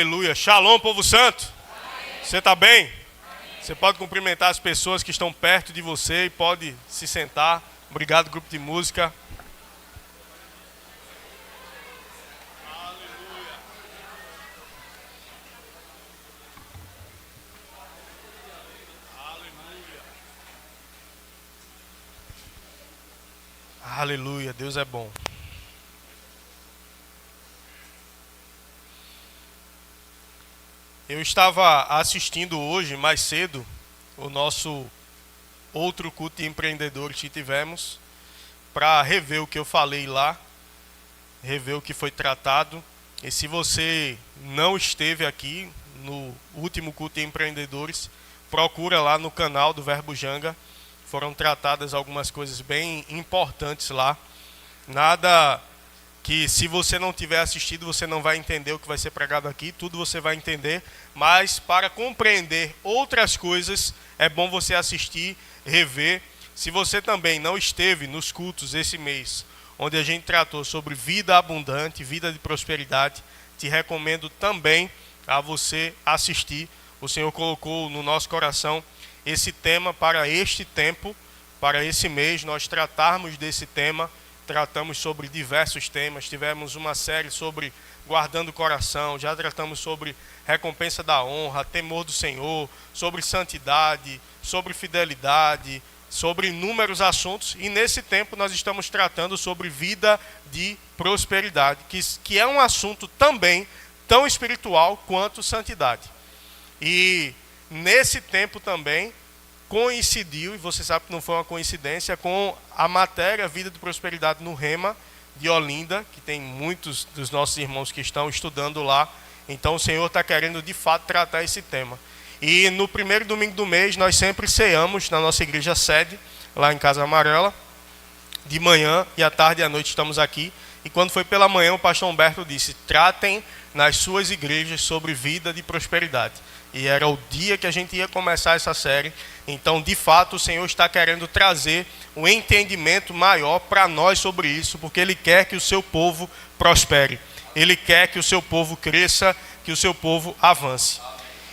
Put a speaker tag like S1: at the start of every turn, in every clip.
S1: Aleluia. Shalom, povo santo. Você está bem? Você pode cumprimentar as pessoas que estão perto de você e pode se sentar. Obrigado, grupo de música. Aleluia, Deus é bom. Eu estava assistindo hoje, mais cedo, o nosso outro culto de empreendedores que tivemos, para rever o que eu falei lá, rever o que foi tratado. E se você não esteve aqui no último culto de empreendedores, procura lá no canal do Verbo Janga. Foram tratadas algumas coisas bem importantes lá. Nada que, se você não tiver assistido, você não vai entender o que vai ser pregado aqui. Tudo você vai entender. Mas para compreender outras coisas, é bom você assistir, rever. Se você também não esteve nos cultos esse mês, onde a gente tratou sobre vida abundante, vida de prosperidade, te recomendo também a você assistir. O Senhor colocou no nosso coração esse tema para este tempo, para esse mês, nós tratarmos desse tema. Tratamos sobre diversos temas, tivemos uma série sobre guardando o coração, já tratamos sobre recompensa da honra, temor do Senhor, sobre santidade, sobre fidelidade, sobre inúmeros assuntos. E nesse tempo nós estamos tratando sobre vida de prosperidade, que é um assunto também tão espiritual quanto santidade. E nesse tempo também coincidiu, e você sabe que não foi uma coincidência, com a matéria Vida de Prosperidade no Rema de Olinda, que tem muitos dos nossos irmãos que estão estudando lá. Então o Senhor está querendo de fato tratar esse tema. E no primeiro domingo do mês nós sempre ceamos na nossa igreja sede, lá em Casa Amarela. De manhã e à tarde e à noite estamos aqui. E quando foi pela manhã, o pastor Humberto disse: tratem nas suas igrejas sobre vida de prosperidade. E era o dia que a gente ia começar essa série. Então, de fato, o Senhor está querendo trazer um entendimento maior para nós sobre isso, porque Ele quer que o seu povo prospere. Ele quer que o seu povo cresça, que o seu povo avance.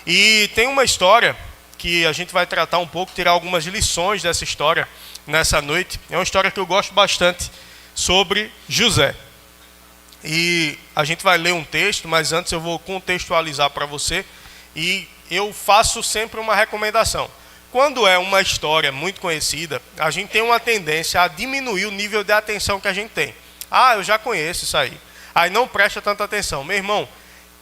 S1: E tem uma história que a gente vai tratar um pouco, tirar algumas lições dessa história nessa noite. É uma história que eu gosto bastante, sobre José. E a gente vai ler um texto, mas antes eu vou contextualizar para você. E eu faço sempre uma recomendação. Quando é uma história muito conhecida, a gente tem uma tendência a diminuir o nível de atenção que a gente tem. Ah, eu já conheço isso aí. Aí não presta tanta atenção. Meu irmão,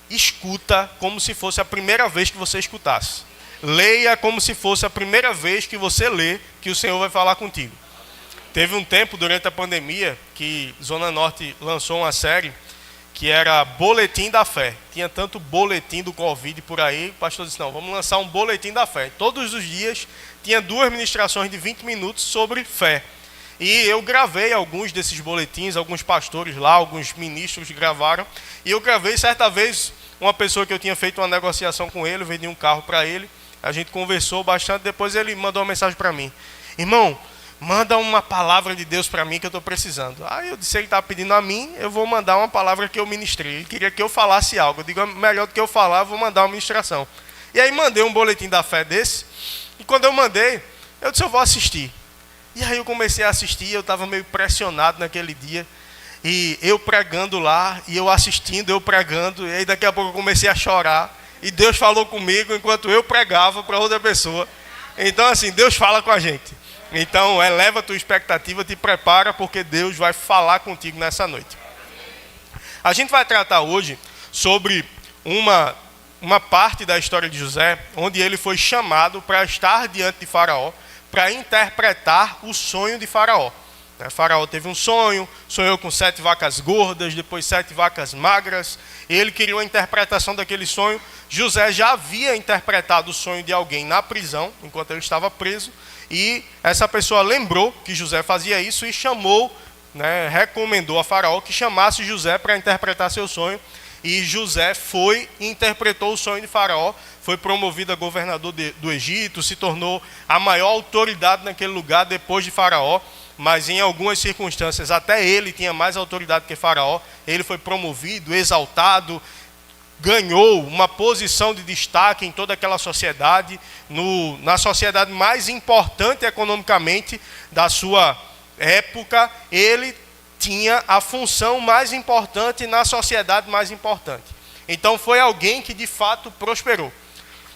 S1: escuta como se fosse a primeira vez que você escutasse. Leia como se fosse a primeira vez que você lê, que o Senhor vai falar contigo. Teve um tempo durante a pandemia que Zona Norte lançou uma série que era Boletim da Fé. Tinha tanto boletim do Covid por aí, o pastor disse: não, vamos lançar um boletim da fé. Todos os dias tinha 2 ministrações de 20 minutos sobre fé. E eu gravei alguns desses boletins, alguns pastores lá, alguns ministros gravaram. E eu gravei certa vez uma pessoa que eu tinha feito uma negociação com ele, eu vendi um carro para ele, a gente conversou bastante, depois ele mandou uma mensagem para mim: irmão, manda uma palavra de Deus para mim que eu estou precisando. Aí eu disse: ele está pedindo a mim, eu vou mandar uma palavra que eu ministrei. Ele queria que eu falasse algo. Eu digo: melhor do que eu falar, eu vou mandar uma ministração. E aí mandei um boletim da fé desse. E quando eu mandei, eu disse: eu vou assistir. E aí eu comecei a assistir, eu estava meio pressionado naquele dia. E eu pregando lá, e eu assistindo, eu pregando. E aí daqui a pouco eu comecei a chorar. E Deus falou comigo enquanto eu pregava para outra pessoa. Então assim, Deus fala com a gente. Então, eleva a tua expectativa, te prepara, porque Deus vai falar contigo nessa noite. A gente vai tratar hoje sobre uma parte da história de José, onde ele foi chamado para estar diante de Faraó, para interpretar o sonho de Faraó. Faraó teve um sonho, sonhou com 7 vacas gordas, depois 7 vacas magras, e ele queria uma interpretação daquele sonho. José já havia interpretado o sonho de alguém na prisão, enquanto ele estava preso, e essa pessoa lembrou que José fazia isso e chamou, recomendou a Faraó que chamasse José para interpretar seu sonho. E José foi e interpretou o sonho de Faraó, foi promovido a governador do Egito, se tornou a maior autoridade naquele lugar depois de Faraó. Mas em algumas circunstâncias até ele tinha mais autoridade que Faraó. Ele foi promovido, exaltado, ganhou uma posição de destaque em toda aquela sociedade, na sociedade mais importante economicamente da sua época, ele tinha a função mais importante na sociedade mais importante. Então foi alguém que de fato prosperou.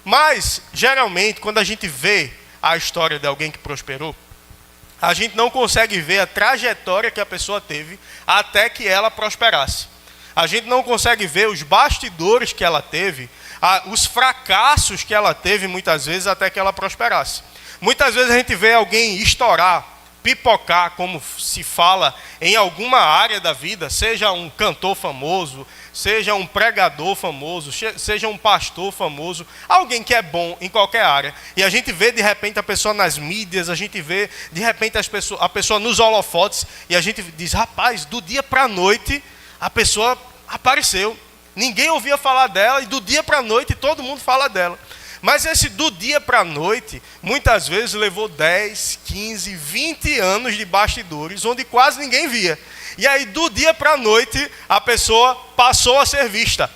S1: Mas, geralmente, quando a gente vê a história de alguém que prosperou, a gente não consegue ver a trajetória que a pessoa teve até que ela prosperasse. A gente não consegue ver os bastidores que ela teve, os fracassos que ela teve muitas vezes até que ela prosperasse. Muitas vezes a gente vê alguém estourar, pipocar, como se fala, em alguma área da vida, seja um cantor famoso, seja um pregador famoso, seja um pastor famoso, alguém que é bom em qualquer área. E a gente vê de repente a pessoa nas mídias, a gente vê de repente a pessoa nos holofotes, e a gente diz, rapaz, do dia para a noite a pessoa apareceu. Ninguém ouvia falar dela, e do dia para a noite todo mundo fala dela. Mas esse do dia para a noite, muitas vezes levou 10, 15, 20 anos de bastidores, onde quase ninguém via. E aí, do dia para a noite, a pessoa passou a ser vista.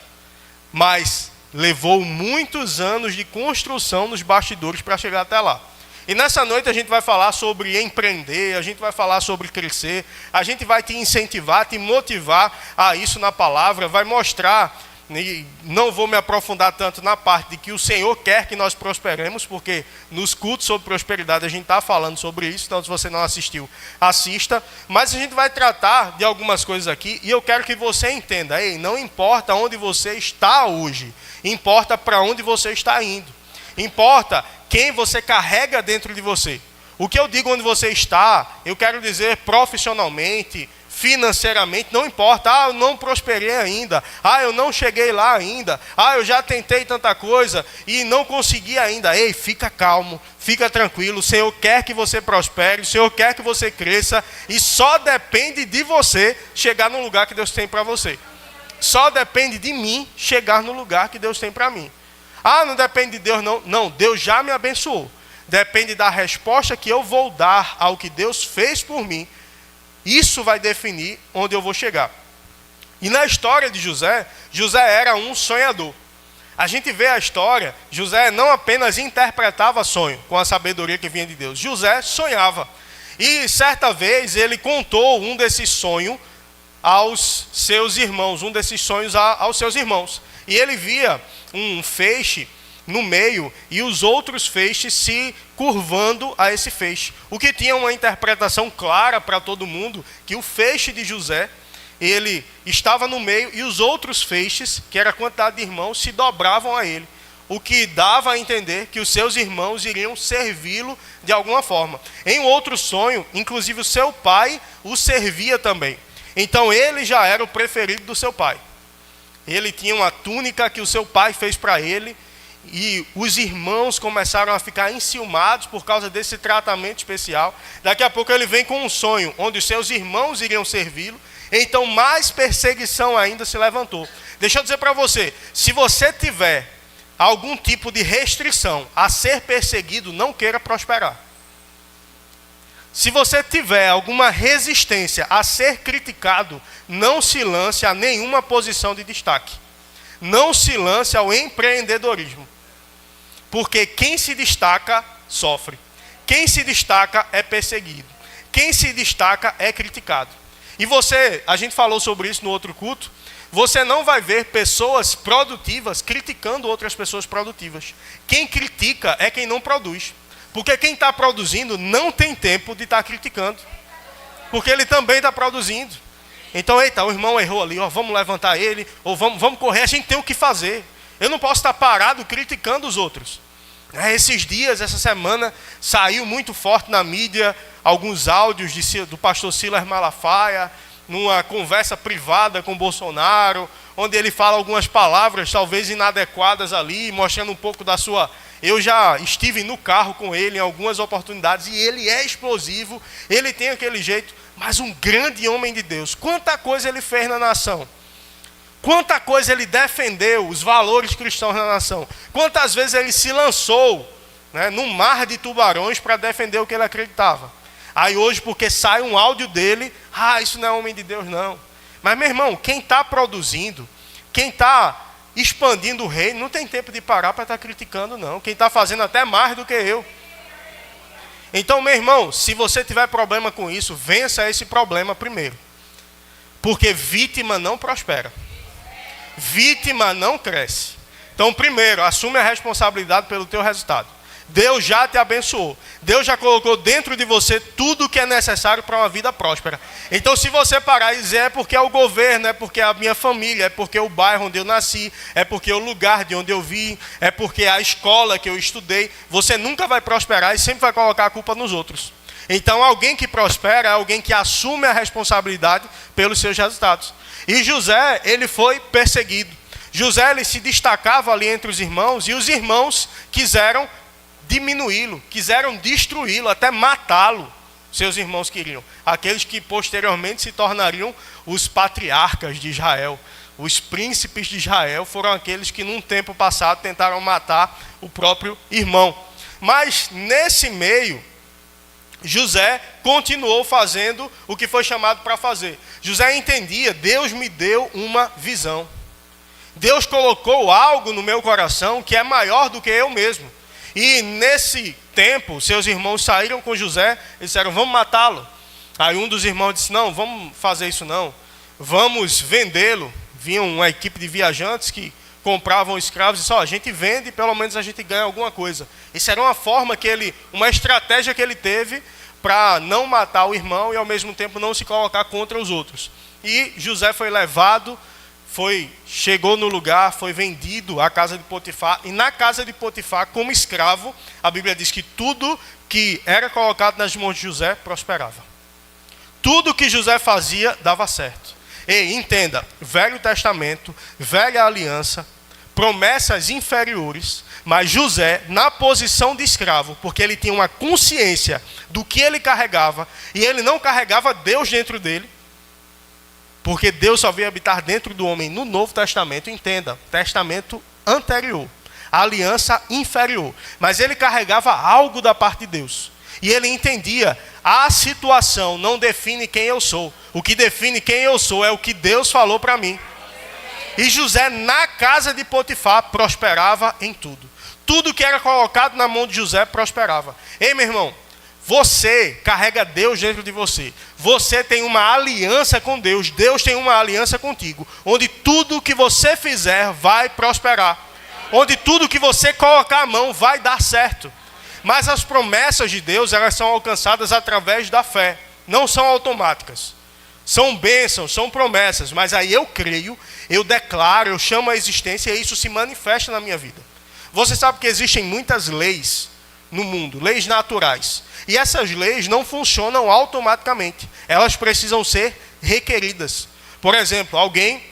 S1: Mas levou muitos anos de construção nos bastidores para chegar até lá. E nessa noite a gente vai falar sobre empreender, a gente vai falar sobre crescer, a gente vai te incentivar, te motivar a isso na palavra, vai mostrar. E não vou me aprofundar tanto na parte de que o Senhor quer que nós prosperemos, porque nos cultos sobre prosperidade a gente está falando sobre isso, então se você não assistiu, assista. Mas a gente vai tratar de algumas coisas aqui, e eu quero que você entenda, não importa onde você está hoje, importa para onde você está indo, importa quem você carrega dentro de você. O que eu digo onde você está, eu quero dizer profissionalmente, financeiramente, não importa, eu não prosperei ainda, eu não cheguei lá ainda, eu já tentei tanta coisa e não consegui ainda. Ei, fica calmo, fica tranquilo, o Senhor quer que você prospere, o Senhor quer que você cresça, e só depende de você chegar no lugar que Deus tem para você. Só depende de mim chegar no lugar que Deus tem para mim. Não depende de Deus não. Não, Deus já me abençoou. Depende da resposta que eu vou dar ao que Deus fez por mim. Isso vai definir onde eu vou chegar. E na história de José, José era um sonhador. A gente vê a história, José não apenas interpretava sonho com a sabedoria que vinha de Deus. José sonhava. E certa vez ele contou um desses sonhos aos seus irmãos, aos seus irmãos. E ele via um feixe no meio e os outros feixes se curvando a esse feixe. O que tinha uma interpretação clara para todo mundo, que o feixe de José, ele estava no meio e os outros feixes, que era a quantidade de irmãos, se dobravam a ele. O que dava a entender que os seus irmãos iriam servi-lo de alguma forma. Em outro sonho, inclusive o seu pai o servia também. Então ele já era o preferido do seu pai. Ele tinha uma túnica que o seu pai fez para ele, e os irmãos começaram a ficar enciumados por causa desse tratamento especial. Daqui a pouco ele vem com um sonho onde os seus irmãos iriam servi-lo. Então mais perseguição ainda se levantou. Deixa eu dizer para você, se você tiver algum tipo de restrição a ser perseguido, não queira prosperar. Se você tiver alguma resistência a ser criticado, não se lance a nenhuma posição de destaque. Não se lance ao empreendedorismo. Porque quem se destaca, sofre. Quem se destaca é perseguido. Quem se destaca é criticado. E a gente falou sobre isso no outro culto, você não vai ver pessoas produtivas criticando outras pessoas produtivas. Quem critica é quem não produz. Porque quem está produzindo não tem tempo de estar criticando. Porque ele também está produzindo. Então, o irmão errou ali, vamos levantar ele, ou vamos correr, a gente tem o que fazer. Eu não posso estar parado criticando os outros. Esses dias, essa semana, saiu muito forte na mídia alguns áudios do pastor Silas Malafaia, numa conversa privada com Bolsonaro, onde ele fala algumas palavras talvez inadequadas ali, mostrando um pouco da sua... Eu já estive no carro com ele em algumas oportunidades, e ele é explosivo, ele tem aquele jeito, mas um grande homem de Deus. Quanta coisa ele fez na nação. Quanta coisa ele defendeu, os valores cristãos na nação. Quantas vezes ele se lançou num mar de tubarões para defender o que ele acreditava. Aí hoje, porque sai um áudio dele, isso não é homem de Deus não. Mas meu irmão, quem está produzindo, quem está expandindo o reino, não tem tempo de parar para estar criticando, não. Quem está fazendo até mais do que eu. Então, meu irmão, se você tiver problema com isso, vença esse problema primeiro. Porque vítima não prospera. Vítima não cresce. Então, primeiro, assume a responsabilidade pelo teu resultado. Deus já te abençoou. Deus já colocou dentro de você tudo o que é necessário para uma vida próspera. Então, se você parar e dizer, é porque é o governo, é porque é a minha família, é porque é o bairro onde eu nasci, é porque é o lugar de onde eu vim, é porque é a escola que eu estudei, você nunca vai prosperar e sempre vai colocar a culpa nos outros. Então, alguém que prospera é alguém que assume a responsabilidade pelos seus resultados. E José, ele foi perseguido. José, ele se destacava ali entre os irmãos, e os irmãos quiseram diminuí-lo, quiseram destruí-lo, até matá-lo. Seus irmãos queriam. Aqueles que posteriormente se tornariam os patriarcas de Israel. Os príncipes de Israel foram aqueles que num tempo passado tentaram matar o próprio irmão. Mas nesse meio, José continuou fazendo o que foi chamado para fazer. José entendia, Deus me deu uma visão. Deus colocou algo no meu coração que é maior do que eu mesmo. E nesse tempo, seus irmãos saíram com José e disseram, vamos matá-lo. Aí um dos irmãos disse, não, vamos fazer isso não. Vamos vendê-lo. Vinha uma equipe de viajantes que compravam escravos e disse, a gente vende e pelo menos a gente ganha alguma coisa. Isso era uma forma uma estratégia que ele teve para não matar o irmão e ao mesmo tempo não se colocar contra os outros. E José foi levado, chegou no lugar, foi vendido à casa de Potifar, e na casa de Potifar, como escravo, a Bíblia diz que tudo que era colocado nas mãos de José prosperava. Tudo que José fazia dava certo. E entenda, Velho Testamento, Velha Aliança, promessas inferiores, mas José, na posição de escravo, porque ele tinha uma consciência do que ele carregava, e ele não carregava Deus dentro dele, porque Deus só veio habitar dentro do homem no Novo Testamento, entenda, testamento anterior, aliança inferior. Mas ele carregava algo da parte de Deus. E ele entendia, a situação não define quem eu sou. O que define quem eu sou é o que Deus falou para mim. E José, na casa de Potifar, prosperava em tudo. Tudo que era colocado na mão de José prosperava. Ei, meu irmão, você carrega Deus dentro de você. Você tem uma aliança com Deus. Deus tem uma aliança contigo. Onde tudo que você fizer vai prosperar. Onde tudo que você colocar a mão vai dar certo. Mas as promessas de Deus, elas são alcançadas através da fé. Não são automáticas. São bênçãos, são promessas. Mas aí eu creio, eu declaro, eu chamo a existência e isso se manifesta na minha vida. Você sabe que existem muitas leis no mundo, leis naturais. E essas leis não funcionam automaticamente. Elas precisam ser requeridas. Por exemplo, alguém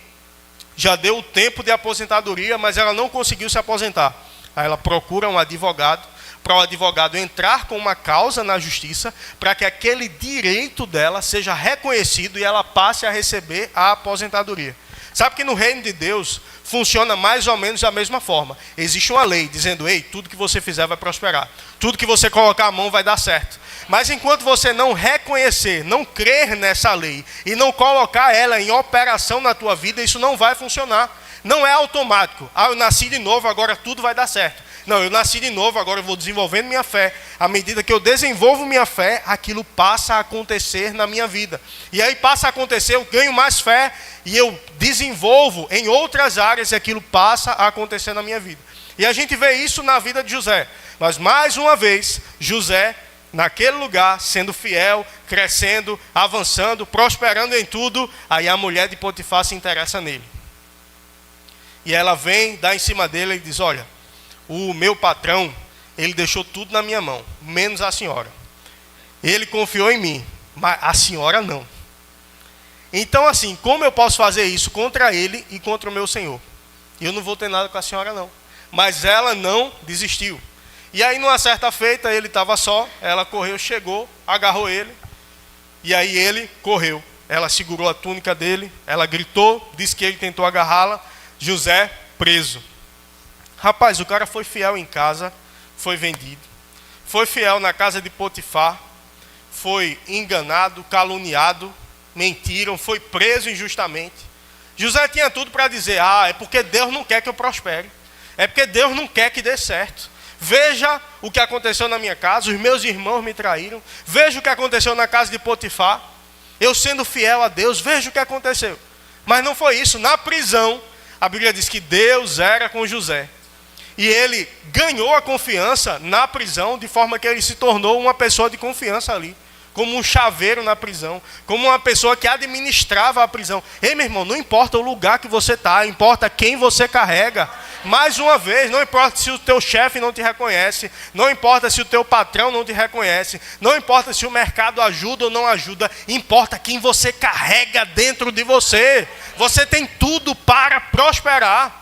S1: já deu o tempo de aposentadoria, mas ela não conseguiu se aposentar. Aí ela procura um advogado, para o advogado entrar com uma causa na justiça, para que aquele direito dela seja reconhecido e ela passe a receber a aposentadoria. Sabe que no reino de Deus funciona mais ou menos da mesma forma. Existe uma lei dizendo, ei, tudo que você fizer vai prosperar. Tudo que você colocar a mão vai dar certo. Mas enquanto você não reconhecer, não crer nessa lei e não colocar ela em operação na tua vida, isso não vai funcionar. Não é automático. Eu nasci de novo, agora tudo vai dar certo. Não, eu nasci de novo, agora eu vou desenvolvendo minha fé. À medida que eu desenvolvo minha fé, aquilo passa a acontecer na minha vida. E aí passa a acontecer, eu ganho mais fé e eu desenvolvo em outras áreas e aquilo passa a acontecer na minha vida. E a gente vê isso na vida de José. Mas mais uma vez, José, naquele lugar, sendo fiel, crescendo, avançando, prosperando em tudo, aí a mulher de Potifar se interessa nele. E ela vem, dá em cima dele e diz, olha, o meu patrão, ele deixou tudo na minha mão, menos a senhora. Ele confiou em mim, mas a senhora não. Então assim, como eu posso fazer isso contra ele e contra o meu senhor? Eu não vou ter nada com a senhora não. Mas ela não desistiu. E aí numa certa feita, ele estava só, ela correu, chegou, agarrou ele, e aí ele correu. Ela segurou a túnica dele, ela gritou, disse que ele tentou agarrá-la, José preso. Rapaz, o cara foi fiel em casa, foi vendido. Foi fiel na casa de Potifar, foi enganado, caluniado, mentiram, foi preso injustamente. José tinha tudo para dizer, é porque Deus não quer que eu prospere. É porque Deus não quer que dê certo. Veja o que aconteceu na minha casa, os meus irmãos me traíram. Veja o que aconteceu na casa de Potifar. Eu sendo fiel a Deus, veja o que aconteceu. Mas não foi isso. Na prisão, a Bíblia diz que Deus era com José. E ele ganhou a confiança na prisão, de forma que ele se tornou uma pessoa de confiança ali. Como um chaveiro na prisão, como uma pessoa que administrava a prisão. Ei, meu irmão, não importa o lugar que você está, importa quem você carrega. Mais uma vez, não importa se o teu chefe não te reconhece, não importa se o teu patrão não te reconhece, não importa se o mercado ajuda ou não ajuda, importa quem você carrega dentro de você. Você tem tudo para prosperar.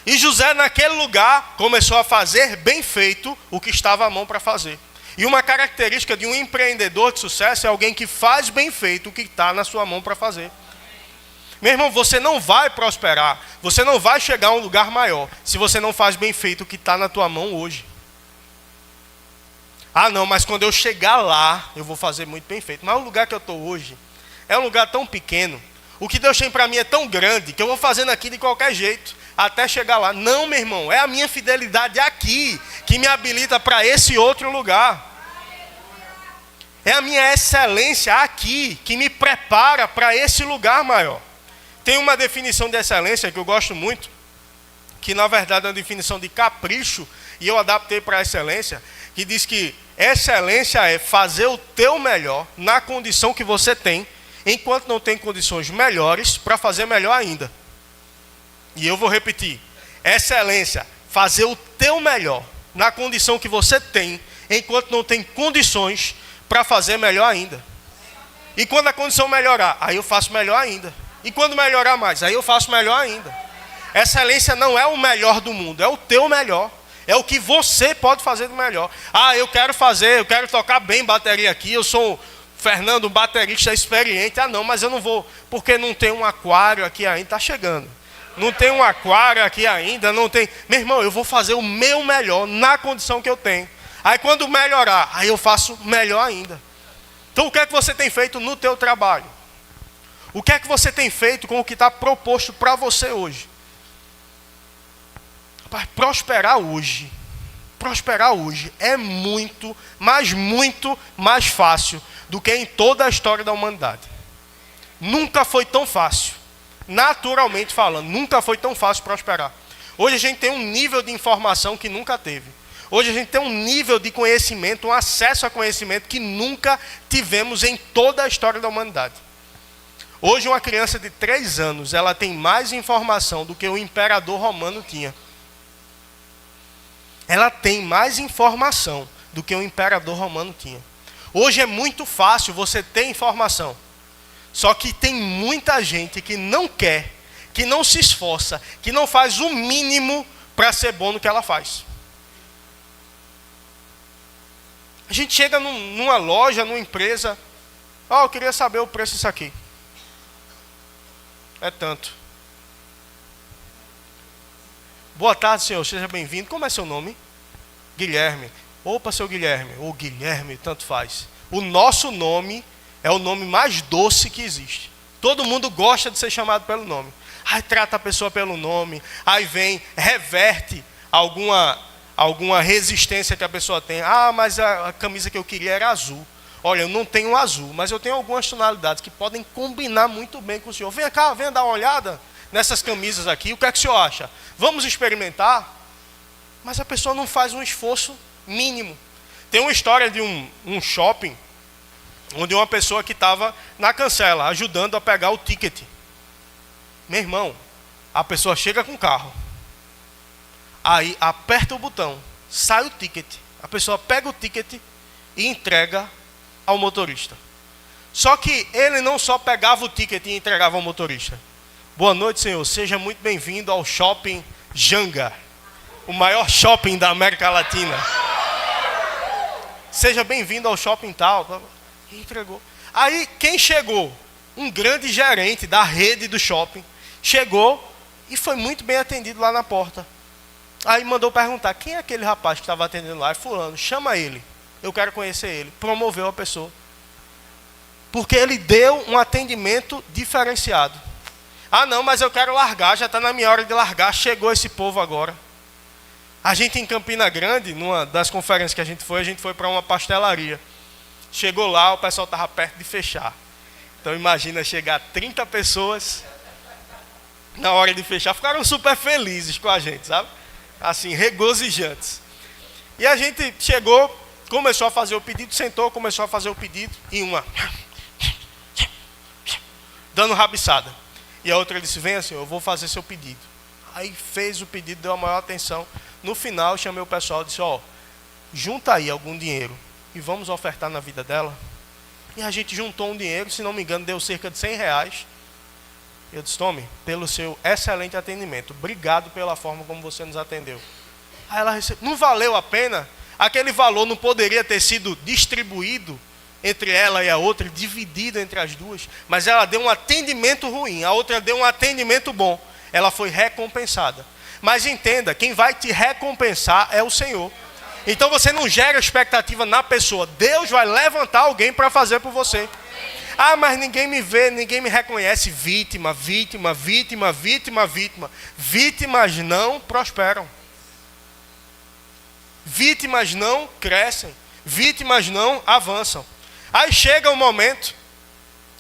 S1: E José, naquele lugar, começou a fazer bem feito o que estava à mão para fazer. E uma característica de um empreendedor de sucesso é alguém que faz bem feito o que está na sua mão para fazer. Meu irmão, você não vai prosperar, você não vai chegar a um lugar maior, se você não faz bem feito o que está na tua mão hoje. Não, mas quando eu chegar lá, eu vou fazer muito bem feito. Mas o lugar que eu estou hoje é um lugar tão pequeno, o que Deus tem para mim é tão grande, que eu vou fazendo aqui de qualquer jeito, até chegar lá. Não, meu irmão, é a minha fidelidade aqui, que me habilita para esse outro lugar. É a minha excelência aqui, que me prepara para esse lugar maior. Tem uma definição de excelência que eu gosto muito, que na verdade é uma definição de capricho, e eu adaptei para a excelência, que diz que excelência é fazer o teu melhor na condição que você tem, enquanto não tem condições melhores para fazer melhor ainda. E eu vou repetir, excelência, fazer o teu melhor na condição que você tem, enquanto não tem condições para fazer melhor ainda. E quando a condição melhorar, aí eu faço melhor ainda. E quando melhorar mais, aí eu faço melhor ainda. Excelência não é o melhor do mundo, é o teu melhor. É o que você pode fazer do melhor. Eu quero tocar bem bateria aqui, eu sou o Fernando, um baterista experiente. Não, mas eu não vou, porque não tem um aquário aqui ainda, está chegando. Não tem um aquário aqui ainda, não tem. Meu irmão, eu vou fazer o meu melhor na condição que eu tenho. Aí quando melhorar, aí eu faço melhor ainda. Então o que é que você tem feito no teu trabalho? O que é que você tem feito com o que está proposto para você hoje? Rapaz, prosperar hoje é muito, mas muito mais fácil do que em toda a história da humanidade. Nunca foi tão fácil. Naturalmente falando, nunca foi tão fácil prosperar. Hoje a gente tem um nível de informação que nunca teve. Hoje a gente tem um nível de conhecimento, um acesso a conhecimento que nunca tivemos em toda a história da humanidade. Hoje uma criança de 3 anos, ela tem mais informação do que o imperador romano tinha. Ela tem mais informação do que o imperador romano tinha. Hoje é muito fácil você ter informação. Só que tem muita gente que não quer, que não se esforça, que não faz o mínimo para ser bom no que ela faz. A gente chega numa loja, numa empresa, eu queria saber o preço disso aqui. É tanto. Boa tarde, senhor, seja bem-vindo. Como é seu nome? Guilherme. Opa, seu Guilherme. Ou Guilherme, tanto faz. O nosso nome é o nome mais doce que existe. Todo mundo gosta de ser chamado pelo nome. Aí trata a pessoa pelo nome, aí vem, reverte alguma resistência que a pessoa tem. Mas a camisa que eu queria era azul. Olha, eu não tenho azul, mas eu tenho algumas tonalidades que podem combinar muito bem com o senhor. Vem cá, venha dar uma olhada nessas camisas aqui. O que é que o senhor acha? Vamos experimentar? Mas a pessoa não faz um esforço mínimo. Tem uma história de um shopping, onde uma pessoa que estava na cancela, ajudando a pegar o ticket. Meu irmão, a pessoa chega com o carro, aí aperta o botão, sai o ticket, a pessoa pega o ticket e entrega ao motorista. Só que ele não só pegava o ticket e entregava ao motorista. Boa noite, senhor, seja muito bem-vindo ao shopping Janga, o maior shopping da América Latina. Seja bem-vindo ao shopping tal. E entregou. Aí quem chegou? Um grande gerente da rede do shopping. Chegou e foi muito bem atendido lá na porta. Aí mandou perguntar, quem é aquele rapaz que estava atendendo lá? É fulano, chama ele. Eu quero conhecer ele. Promoveu a pessoa. Porque ele deu um atendimento diferenciado. Ah não, mas eu quero largar, já está na minha hora de largar, chegou esse povo agora. A gente em Campina Grande, numa das conferências que a gente foi para uma pastelaria. Chegou lá, o pessoal estava perto de fechar. Então imagina chegar 30 pessoas na hora de fechar, ficaram super felizes com a gente, sabe? Assim, regozijantes. E a gente chegou, começou a fazer o pedido, sentou, começou a fazer o pedido, e uma dando rabiçada. E a outra disse, venha senhor, eu vou fazer seu pedido. Aí fez o pedido, deu a maior atenção. No final, eu chamei o pessoal e disse, ó, junta aí algum dinheiro e vamos ofertar na vida dela. E a gente juntou um dinheiro, se não me engano, deu cerca de R$100. Eu disse, tome, pelo seu excelente atendimento. Obrigado pela forma como você nos atendeu. Aí ela recebeu, não valeu a pena? Aquele valor não poderia ter sido distribuído entre ela e a outra, dividido entre as duas. Mas ela deu um atendimento ruim, a outra deu um atendimento bom. Ela foi recompensada. Mas entenda, quem vai te recompensar é o Senhor. Então você não gera expectativa na pessoa. Deus vai levantar alguém para fazer por você. Ah, mas ninguém me vê, ninguém me reconhece. Vítima, vítima, vítima, vítima, vítima. Vítimas não prosperam. Vítimas não crescem. Vítimas não avançam. Aí chega um momento,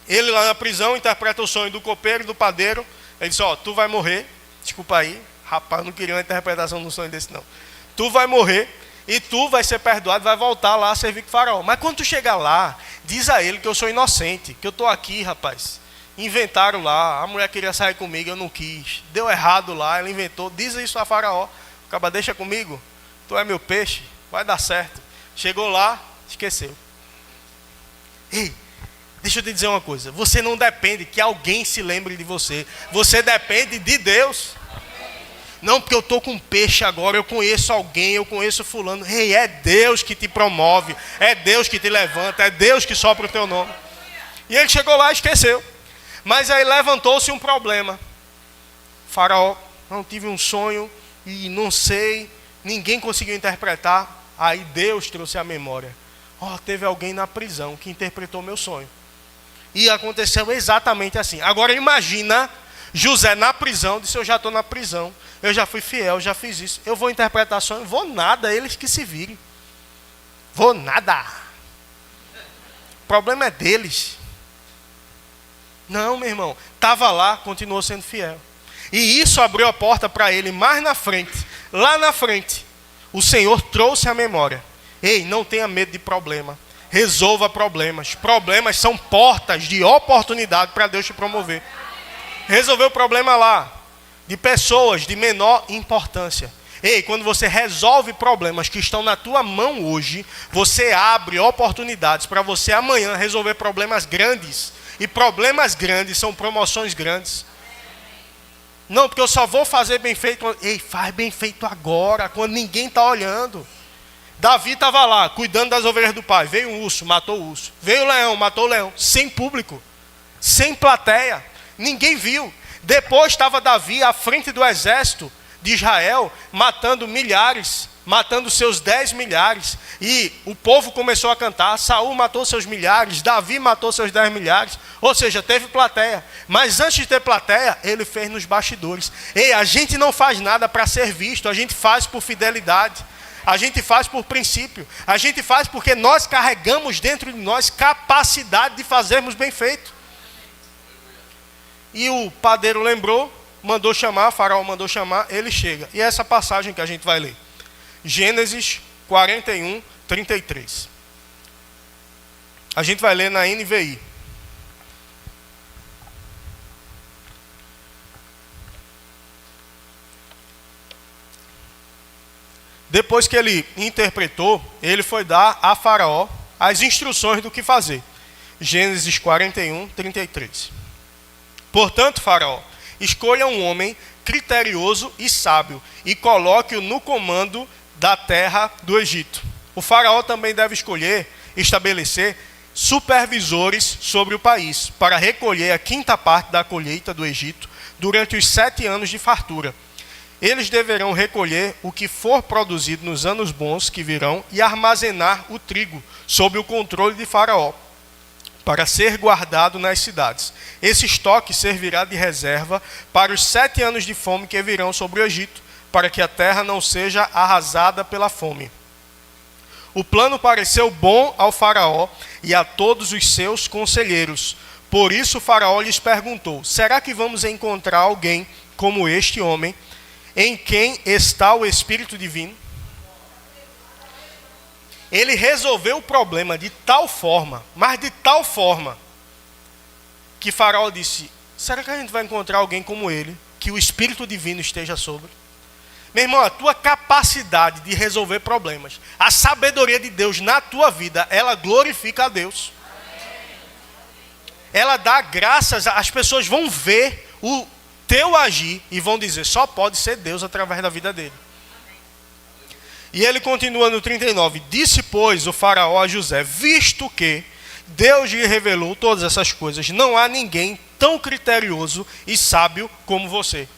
S1: ele lá na prisão interpreta o sonho do copeiro e do padeiro. Ele diz, ó, tu vai morrer. Desculpa aí, rapaz, não queria uma interpretação de um sonho desse não. Tu vai morrer. E tu vai ser perdoado, vai voltar lá a servir com o faraó. Mas quando tu chegar lá, diz a ele que eu sou inocente, que eu estou aqui, rapaz. Inventaram lá, a mulher queria sair comigo, eu não quis. Deu errado lá, ela inventou. Diz isso a faraó. Acaba, deixa comigo, tu é meu peixe, vai dar certo. Chegou lá, esqueceu. Ei, deixa eu te dizer uma coisa. Você não depende que alguém se lembre de você. Você depende de Deus. Não, porque eu estou com peixe agora, eu conheço alguém, eu conheço fulano. Ei, é Deus que te promove, é Deus que te levanta, é Deus que sopra o teu nome. E ele chegou lá e esqueceu. Mas aí levantou-se um problema. Faraó, não tive um sonho e não sei, ninguém conseguiu interpretar. Aí Deus trouxe a memória. Ó, teve alguém na prisão que interpretou meu sonho. E aconteceu exatamente assim. Agora imagina José na prisão, disse, eu já estou na prisão. Eu já fui fiel, já fiz isso. Eu vou interpretar sonho, vou nada, eles que se virem. Vou nada. O problema é deles. Não, meu irmão. Estava lá, continuou sendo fiel. E isso abriu a porta para ele mais na frente. Lá na frente, o Senhor trouxe a memória. Ei, não tenha medo de problema. Resolva problemas. Problemas são portas de oportunidade para Deus te promover. Resolveu o problema lá. De pessoas de menor importância. Ei, quando você resolve problemas que estão na tua mão hoje, você abre oportunidades para você amanhã resolver problemas grandes. E problemas grandes são promoções grandes. Não, porque eu só vou fazer bem feito. Ei, faz bem feito agora, quando ninguém está olhando. Davi estava lá, cuidando das ovelhas do pai. Veio um urso, matou o urso. Veio o leão, matou o leão. Sem público, sem plateia. Ninguém viu. Depois estava Davi à frente do exército de Israel, matando milhares, matando seus 10 milhares. E o povo começou a cantar, Saul matou seus milhares, Davi matou seus 10 milhares. Ou seja, teve plateia. Mas antes de ter plateia, ele fez nos bastidores. Ei, a gente não faz nada para ser visto, a gente faz por fidelidade. A gente faz por princípio. A gente faz porque nós carregamos dentro de nós capacidade de fazermos bem feito. E o padeiro lembrou, mandou chamar, Faraó mandou chamar, ele chega. E é essa passagem que a gente vai ler. Gênesis 41, 33. A gente vai ler na NVI. Depois que ele interpretou, ele foi dar a Faraó as instruções do que fazer. Gênesis 41, 33. Portanto, Faraó, escolha um homem criterioso e sábio e coloque-o no comando da terra do Egito. O faraó também deve estabelecer supervisores sobre o país para recolher a 5ª parte da colheita do Egito durante os 7 anos de fartura. Eles deverão recolher o que for produzido nos anos bons que virão e armazenar o trigo sob o controle de Faraó. para ser guardado nas cidades. Esse estoque servirá de reserva para os 7 anos de fome que virão sobre o Egito, para que a terra não seja arrasada pela fome. O plano pareceu bom ao faraó e a todos os seus conselheiros. Por isso o faraó lhes perguntou: será que vamos encontrar alguém como este homem, em quem está o Espírito Divino? Ele resolveu o problema de tal forma, mas de tal forma, que faraó disse: será que a gente vai encontrar alguém como ele, que o Espírito Divino esteja sobre? Meu irmão, a tua capacidade de resolver problemas, a sabedoria de Deus na tua vida, ela glorifica a Deus. Ela dá graças, as pessoas vão ver o teu agir e vão dizer: só pode ser Deus através da vida dele. E ele continua no 39, disse, pois, o faraó a José: visto que Deus lhe revelou todas essas coisas, não há ninguém tão criterioso e sábio como você.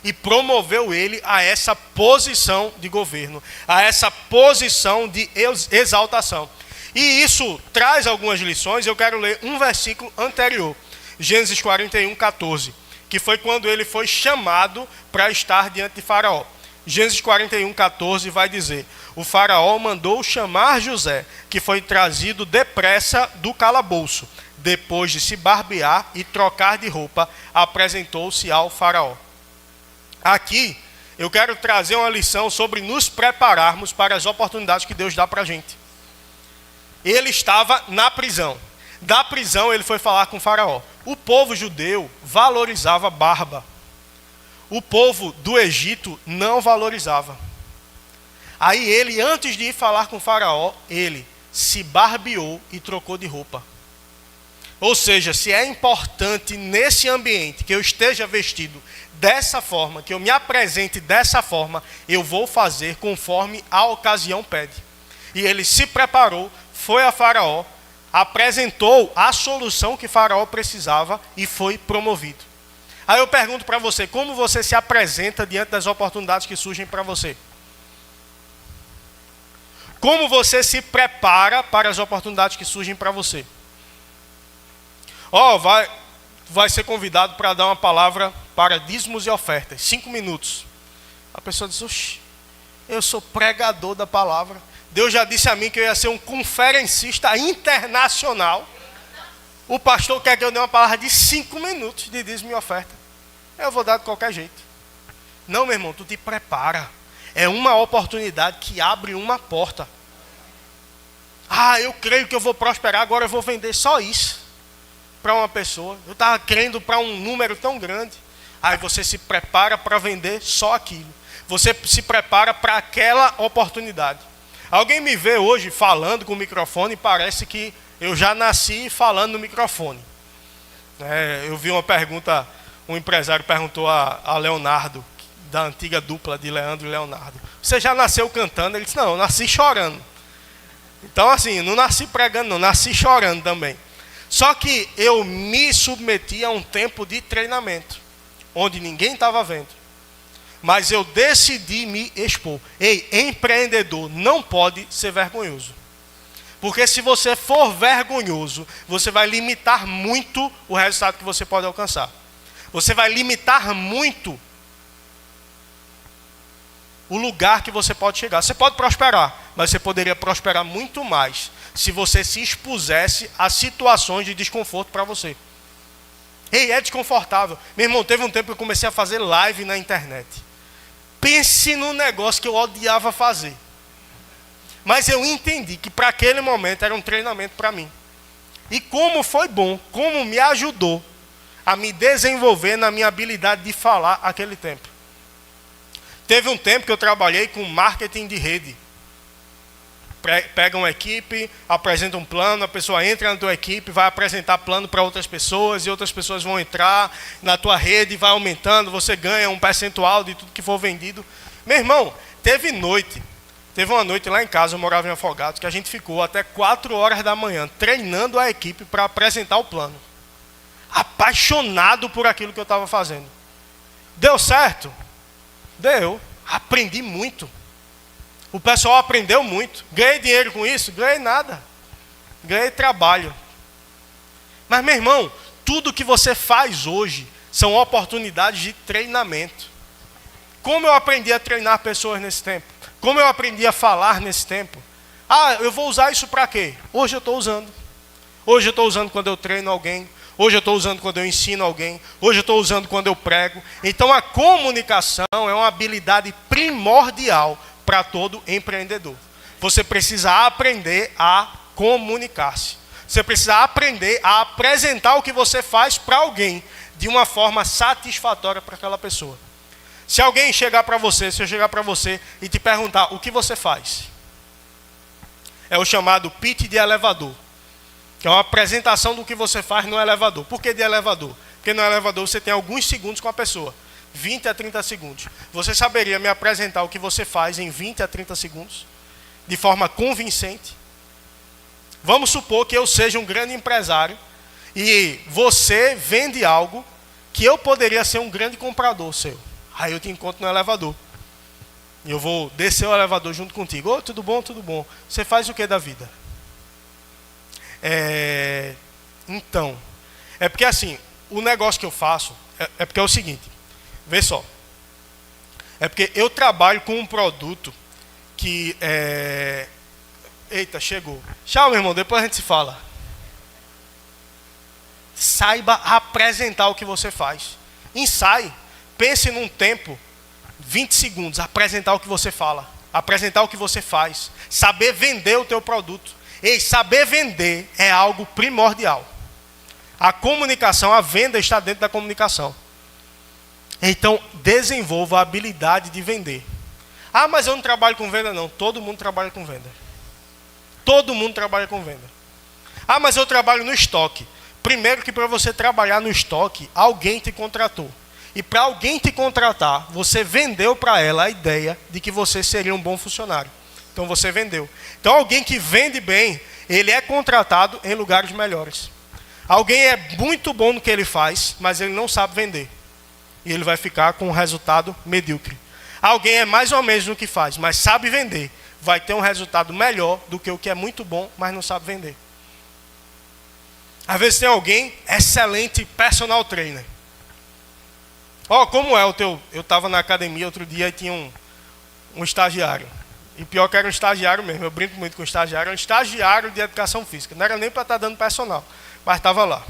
S1: E promoveu ele a essa posição de governo, a essa posição de exaltação. E isso traz algumas lições. Eu quero ler um versículo anterior, Gênesis 41, 14, que foi quando ele foi chamado para estar diante de faraó. Gênesis 41, 14 vai dizer: o faraó mandou chamar José, que foi trazido depressa do calabouço. Depois de se barbear e trocar de roupa, apresentou-se ao faraó. Aqui eu quero trazer uma lição sobre nos prepararmos para as oportunidades que Deus dá para a gente. Ele estava na prisão. Da prisão ele foi falar com o faraó. O povo judeu valorizava barba. O povo do Egito não valorizava. Aí ele, antes de ir falar com o faraó, ele se barbeou e trocou de roupa. Ou seja, se é importante nesse ambiente que eu esteja vestido dessa forma, que eu me apresente dessa forma, eu vou fazer conforme a ocasião pede. E ele se preparou, foi a faraó, apresentou a solução que faraó precisava e foi promovido. Aí eu pergunto para você: como você se apresenta diante das oportunidades que surgem para você? Como você se prepara para as oportunidades que surgem para você? Vai ser convidado para dar uma palavra para dízimos e ofertas, 5 minutos. A pessoa diz: oxe, eu sou pregador da palavra. Deus já disse a mim que eu ia ser um conferencista internacional. O pastor quer que eu dê uma palavra de 5 minutos de dízimo e oferta. Eu vou dar de qualquer jeito. Não, meu irmão, tu te prepara. É uma oportunidade que abre uma porta. Eu creio que eu vou prosperar, agora eu vou vender só isso para uma pessoa. Eu estava crendo para um número tão grande. Aí você se prepara para vender só aquilo. Você se prepara para aquela oportunidade. Alguém me vê hoje falando com o microfone e parece que eu já nasci falando no microfone. Eu vi uma pergunta, um empresário perguntou a Leonardo, da antiga dupla de Leandro e Leonardo: você já nasceu cantando? Ele disse: não, eu nasci chorando. Então assim, não nasci pregando não, nasci chorando também. Só que eu me submeti a um tempo de treinamento, onde ninguém estava vendo. Mas eu decidi me expor. Empreendedor não pode ser vergonhoso. Porque se você for vergonhoso, você vai limitar muito o resultado que você pode alcançar. Você vai limitar muito o lugar que você pode chegar. Você pode prosperar, mas você poderia prosperar muito mais se você se expusesse a situações de desconforto para você. É desconfortável. Meu irmão, teve um tempo que eu comecei a fazer live na internet. Pense num negócio que eu odiava fazer. Mas eu entendi que para aquele momento era um treinamento para mim. E como foi bom, como me ajudou a me desenvolver na minha habilidade de falar aquele tempo. Teve um tempo que eu trabalhei com marketing de rede. Pega uma equipe, apresenta um plano, a pessoa entra na tua equipe, vai apresentar plano para outras pessoas, e outras pessoas vão entrar na tua rede, vai aumentando, você ganha um percentual de tudo que for vendido. Meu irmão, teve uma noite lá em casa, eu morava em Afogados, que a gente ficou até 4 horas da manhã treinando a equipe para apresentar o plano. Apaixonado por aquilo que eu estava fazendo. Deu certo? Deu. Aprendi muito. O pessoal aprendeu muito. Ganhei dinheiro com isso? Ganhei nada. Ganhei trabalho. Mas, meu irmão, tudo que você faz hoje são oportunidades de treinamento. Como eu aprendi a treinar pessoas nesse tempo? Como eu aprendi a falar nesse tempo? Ah, eu vou usar isso para quê? Hoje eu estou usando. Hoje eu estou usando quando eu treino alguém. Hoje eu estou usando quando eu ensino alguém. Hoje eu estou usando quando eu prego. Então a comunicação é uma habilidade primordial para todo empreendedor. Você precisa aprender a comunicar-se. Você precisa aprender a apresentar o que você faz para alguém de uma forma satisfatória para aquela pessoa. Se alguém chegar para você, se eu chegar para você e te perguntar o que você faz, é o chamado pitch de elevador, que é uma apresentação do que você faz no elevador. Por que de elevador? Porque no elevador você tem alguns segundos com a pessoa, 20 a 30 segundos. Você saberia me apresentar o que você faz em 20 a 30 segundos, de forma convincente? Vamos supor que eu seja um grande empresário e você vende algo que eu poderia ser um grande comprador seu. Aí eu te encontro no elevador. E eu vou descer o elevador junto contigo. Ô, tudo bom, tudo bom. Você faz o que da vida? Então, é porque assim, o negócio que eu faço, é porque é o seguinte, vê só. É porque eu trabalho com um produto que Eita, chegou. Tchau, meu irmão, depois a gente se fala. Saiba apresentar o que você faz. Ensaie. Pense num tempo, 20 segundos, apresentar o que você fala. Apresentar o que você faz. Saber vender o teu produto. E saber vender é algo primordial. A comunicação, a venda está dentro da comunicação. Então, desenvolva a habilidade de vender. Ah, mas eu não trabalho com venda, não. Todo mundo trabalha com venda. Todo mundo trabalha com venda. Ah, mas eu trabalho no estoque. Primeiro que para você trabalhar no estoque, alguém te contratou. E para alguém te contratar, você vendeu para ela a ideia de que você seria um bom funcionário. Então você vendeu. Então alguém que vende bem, ele é contratado em lugares melhores. Alguém é muito bom no que ele faz, mas ele não sabe vender. E ele vai ficar com um resultado medíocre. Alguém é mais ou menos no que faz, mas sabe vender. Vai ter um resultado melhor do que o que é muito bom, mas não sabe vender. Às vezes tem alguém excelente personal trainer. Como é o teu... Eu estava na academia outro dia e tinha um estagiário. E pior que era um estagiário mesmo. Eu brinco muito com estagiário. Era um estagiário de educação física. Não era nem para estar dando personal. Mas estava lá.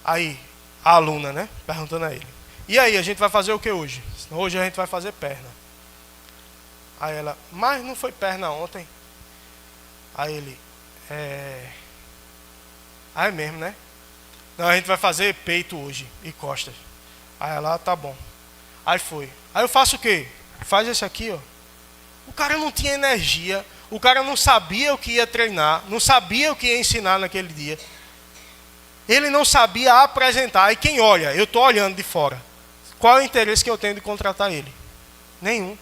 S1: Aí, a aluna, né? Perguntando a ele. E aí, a gente vai fazer o que hoje? Hoje a gente vai fazer perna. Aí ela, mas não foi perna ontem? Aí ele, Aí mesmo, né? Não, a gente vai fazer peito hoje e costas. Aí ela, tá bom. Aí foi. Aí eu faço o quê? Faz esse aqui, ó. O cara não tinha energia, o cara não sabia o que ia treinar, não sabia o que ia ensinar naquele dia. Ele não sabia apresentar. E quem olha, eu estou olhando de fora. Qual é o interesse que eu tenho de contratar ele? Nenhum.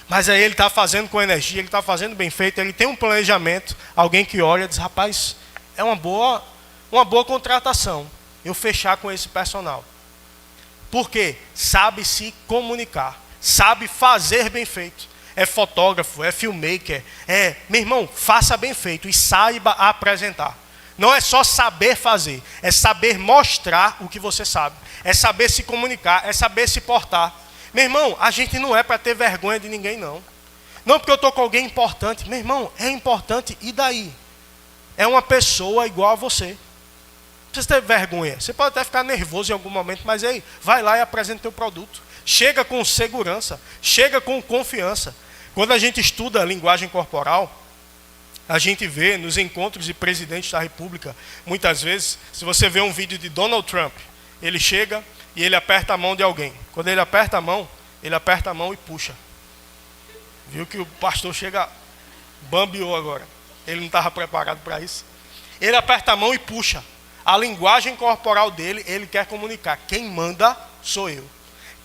S1: Mas aí ele está fazendo com energia, ele está fazendo bem feito, ele tem um planejamento. Alguém que olha diz, rapaz, é uma boa contratação eu fechar com esse personal. Por quê? Sabe se comunicar, sabe fazer bem feito. É fotógrafo, é filmmaker, meu irmão, faça bem feito e saiba apresentar. Não é só saber fazer, é saber mostrar o que você sabe. É saber se comunicar, é saber se portar. Meu irmão, a gente não é para ter vergonha de ninguém, não. Não porque eu estou com alguém importante. Meu irmão, é importante, e daí? É uma pessoa igual a você. Não precisa ter vergonha. Você pode até ficar nervoso em algum momento, mas aí, vai lá e apresenta o teu produto. Chega com segurança, chega com confiança. Quando a gente estuda a linguagem corporal, a gente vê nos encontros de presidentes da república, muitas vezes, se você vê um vídeo de Donald Trump, ele chega e ele aperta a mão de alguém. Quando ele aperta a mão e puxa. Viu que o pastor chega, bambeou agora. Ele não estava preparado para isso. Ele aperta a mão e puxa. A linguagem corporal dele, ele quer comunicar. Quem manda sou eu.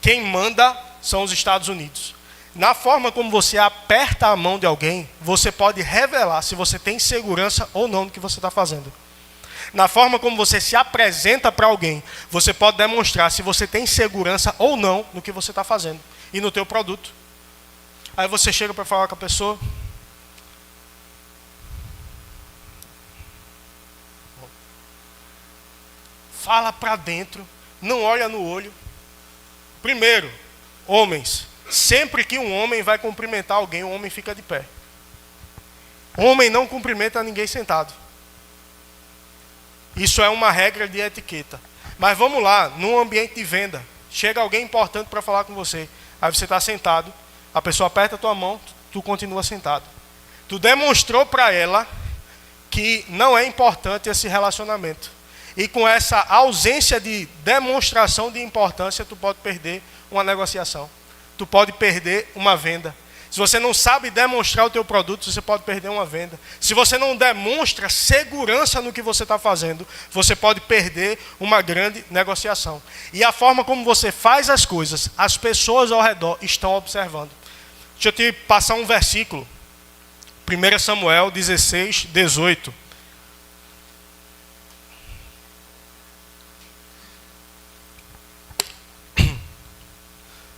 S1: Quem manda são os Estados Unidos. Na forma como você aperta a mão de alguém, você pode revelar se você tem segurança ou não do que você está fazendo. Na forma como você se apresenta para alguém, você pode demonstrar se você tem segurança ou não no que você está fazendo e no teu produto. Aí você chega para falar com a pessoa. fala para dentro, não olha no olho. Primeiro, homens, sempre que um homem vai cumprimentar alguém, o homem fica de pé. Homem não cumprimenta ninguém sentado. Isso é uma regra de etiqueta. Mas vamos lá, num ambiente de venda, chega alguém importante para falar com você. Aí você está sentado, a pessoa aperta a tua mão, tu continua sentado. Tu demonstrou para ela que não é importante esse relacionamento. E com essa ausência de demonstração de importância, tu pode perder uma negociação. Tu pode perder uma venda. Se você não sabe demonstrar o teu produto, você pode perder uma venda. Se você não demonstra segurança no que você está fazendo, você pode perder uma grande negociação. E a forma como você faz as coisas, as pessoas ao redor estão observando. Deixa eu te passar um versículo. 1 Samuel 16, 18.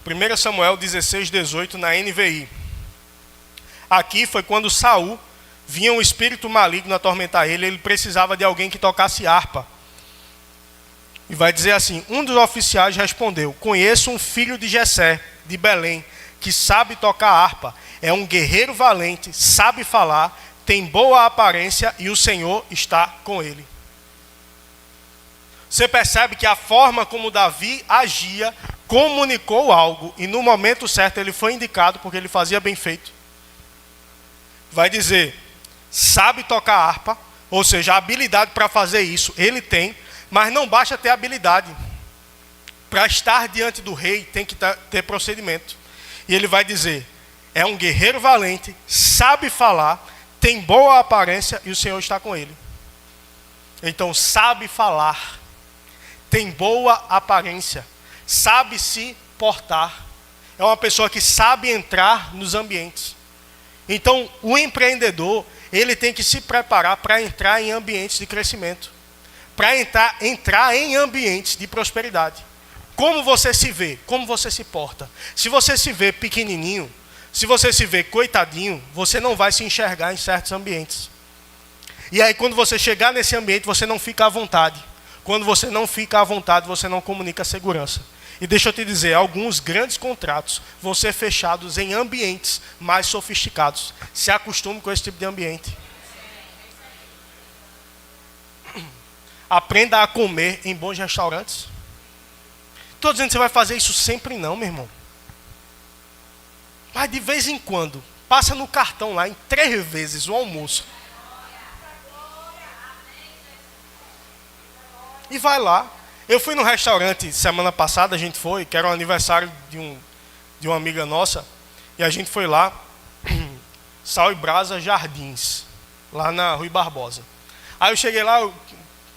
S1: Primeiro Samuel 16, 18 na NVI. Aqui foi quando Saul vinha um espírito maligno atormentar ele, ele precisava de alguém que tocasse harpa. E vai dizer assim: um dos oficiais respondeu: conheço um filho de Jessé, de Belém, que sabe tocar harpa. É um guerreiro valente, sabe falar, tem boa aparência e o Senhor está com ele. Você percebe que a forma como Davi agia comunicou algo e no momento certo ele foi indicado porque ele fazia bem feito. Vai dizer, sabe tocar harpa, ou seja, a habilidade para fazer isso ele tem, mas não basta ter habilidade. Para estar diante do rei tem que ter procedimento. E ele vai dizer, é um guerreiro valente, sabe falar, tem boa aparência e o Senhor está com ele. Então, sabe falar, tem boa aparência, sabe se portar. É uma pessoa que sabe entrar nos ambientes. Então, o empreendedor, ele tem que se preparar para entrar em ambientes de crescimento. Para entrar em ambientes de prosperidade. Como você se vê, como você se porta. Se você se vê pequenininho, se você se vê coitadinho, você não vai se enxergar em certos ambientes. E aí, quando você chegar nesse ambiente, você não fica à vontade. Quando você não fica à vontade, você não comunica segurança. E deixa eu te dizer, alguns grandes contratos vão ser fechados em ambientes mais sofisticados. Se acostume com esse tipo de ambiente. Aprenda a comer em bons restaurantes. Estou dizendo que você vai fazer isso sempre não, meu irmão. Mas de vez em quando, passa no cartão lá em 3 vezes o almoço. E vai lá. Eu fui no restaurante semana passada, a gente foi, que era o aniversário de uma amiga nossa, e a gente foi lá, Sal e Brasa Jardins, lá na Rui Barbosa. Aí eu cheguei lá,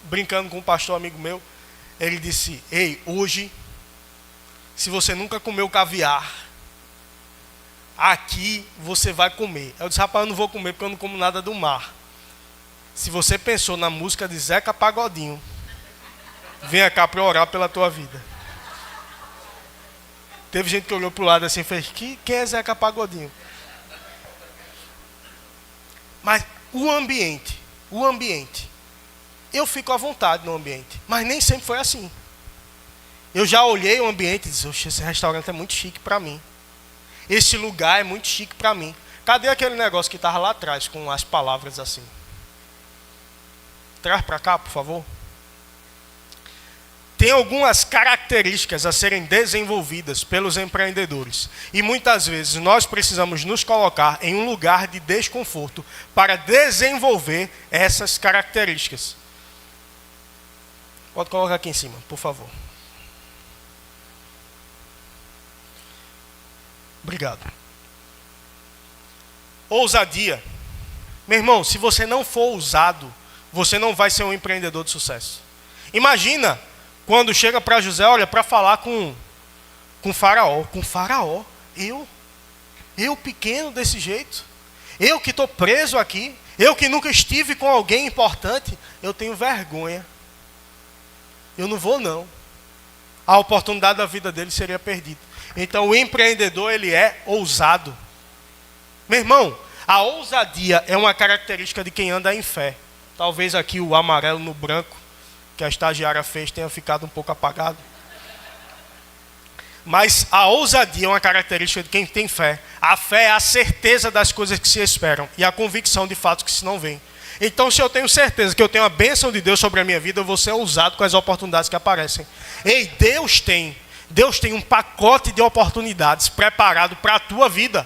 S1: brincando com um pastor amigo meu, ele disse, ei, hoje, se você nunca comeu caviar, aqui você vai comer. Eu disse, rapaz, eu não vou comer porque eu não como nada do mar. Se você pensou na música de Zeca Pagodinho, venha cá para orar pela tua vida. Teve gente que olhou para o lado assim e fez, quem é Zeca Pagodinho? Mas o ambiente, eu fico à vontade no ambiente, mas nem sempre foi assim. Eu já olhei o ambiente e disse, oxe, esse restaurante é muito chique para mim. Esse lugar é muito chique para mim. Cadê aquele negócio que estava lá atrás com as palavras assim? Traz para cá, por favor. Tem algumas características a serem desenvolvidas pelos empreendedores. E muitas vezes nós precisamos nos colocar em um lugar de desconforto para desenvolver essas características. Pode colocar aqui em cima, por favor. Obrigado. Ousadia. Meu irmão, se você não for ousado, você não vai ser um empreendedor de sucesso. Imagina quando chega para José, olha, para falar com Faraó. Com Faraó? Eu pequeno desse jeito? Eu que estou preso aqui? Eu que nunca estive com alguém importante? Eu tenho vergonha. Eu não vou não. A oportunidade da vida dele seria perdida. Então o empreendedor, ele é ousado. Meu irmão, a ousadia é uma característica de quem anda em fé. Talvez aqui o amarelo no branco que a estagiária fez tenha ficado um pouco apagado. Mas a ousadia é uma característica de quem tem fé. A fé é a certeza das coisas que se esperam e a convicção de fatos que se não veem. Então, se eu tenho certeza que eu tenho a bênção de Deus sobre a minha vida, eu vou ser ousado com as oportunidades que aparecem. Ei, Deus tem um pacote de oportunidades preparado para a tua vida.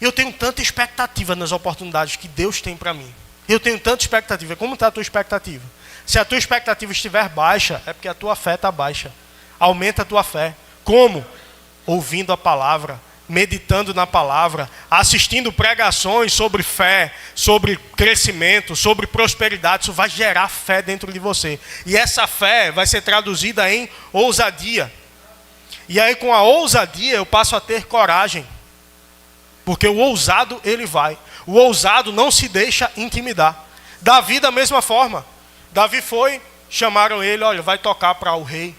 S1: Eu tenho tanta expectativa nas oportunidades que Deus tem para mim. Eu tenho tanta expectativa. Como está a tua expectativa? Se a tua expectativa estiver baixa, é porque a tua fé está baixa. Aumenta a tua fé. Como? Ouvindo a palavra, meditando na palavra, assistindo pregações sobre fé, sobre crescimento, sobre prosperidade. Isso vai gerar fé dentro de você. E essa fé vai ser traduzida em ousadia. E aí com a ousadia eu passo a ter coragem. Porque o ousado ele vai. O ousado não se deixa intimidar. Davi da mesma forma. Davi foi, chamaram ele, olha, vai tocar para o rei.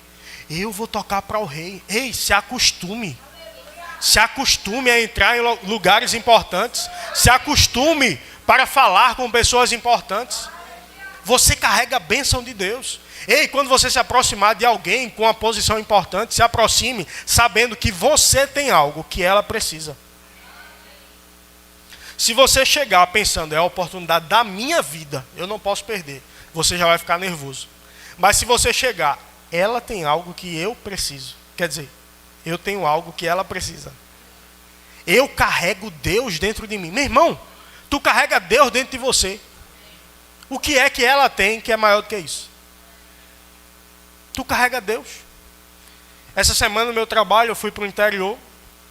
S1: Eu vou tocar para o rei. Ei, se acostume. Se acostume a entrar em lugares importantes. Se acostume para falar com pessoas importantes. Você carrega a bênção de Deus. Ei, quando você se aproximar de alguém com uma posição importante, se aproxime sabendo que você tem algo que ela precisa. Se você chegar pensando, é a oportunidade da minha vida, eu não posso perder, você já vai ficar nervoso. Mas se você chegar, ela tem algo que eu preciso. Quer dizer, eu tenho algo que ela precisa. Eu carrego Deus dentro de mim. Meu irmão, tu carrega Deus dentro de você. O que é que ela tem que é maior do que isso? Tu carrega Deus. Essa semana no meu trabalho eu fui para o interior,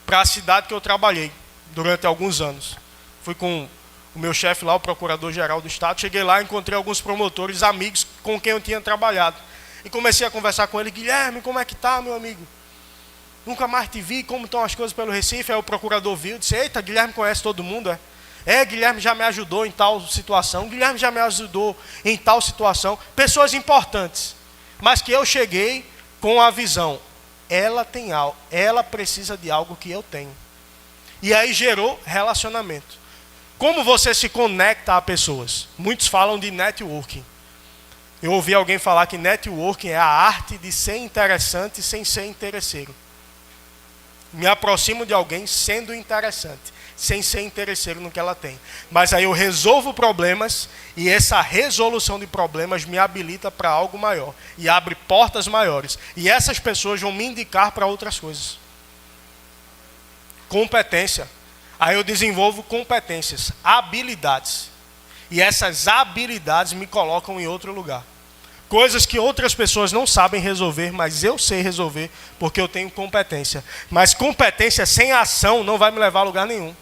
S1: para a cidade que eu trabalhei durante alguns anos. Fui com o meu chefe lá, o procurador-geral do estado. Cheguei lá, encontrei alguns promotores, amigos com quem eu tinha trabalhado. E comecei a conversar com ele. Guilherme, como é que tá, meu amigo? Nunca mais te vi, como estão as coisas pelo Recife? Aí o procurador viu e disse, eita, Guilherme conhece todo mundo, é? É, Guilherme já me ajudou em tal situação. Guilherme já me ajudou em tal situação. Pessoas importantes. Mas que eu cheguei com a visão. Ela tem algo, ela precisa de algo que eu tenho. E aí gerou relacionamento. Como você se conecta a pessoas? Muitos falam de networking. Eu ouvi alguém falar que networking é a arte de ser interessante sem ser interesseiro. Me aproximo de alguém sendo interessante, sem ser interesseiro no que ela tem. Mas aí eu resolvo problemas e essa resolução de problemas me habilita para algo maior. E abre portas maiores. E essas pessoas vão me indicar para outras coisas. Competência. Aí eu desenvolvo competências, habilidades. E essas habilidades me colocam em outro lugar. Coisas que outras pessoas não sabem resolver, mas eu sei resolver porque eu tenho competência. Mas competência sem ação não vai me levar a lugar nenhum.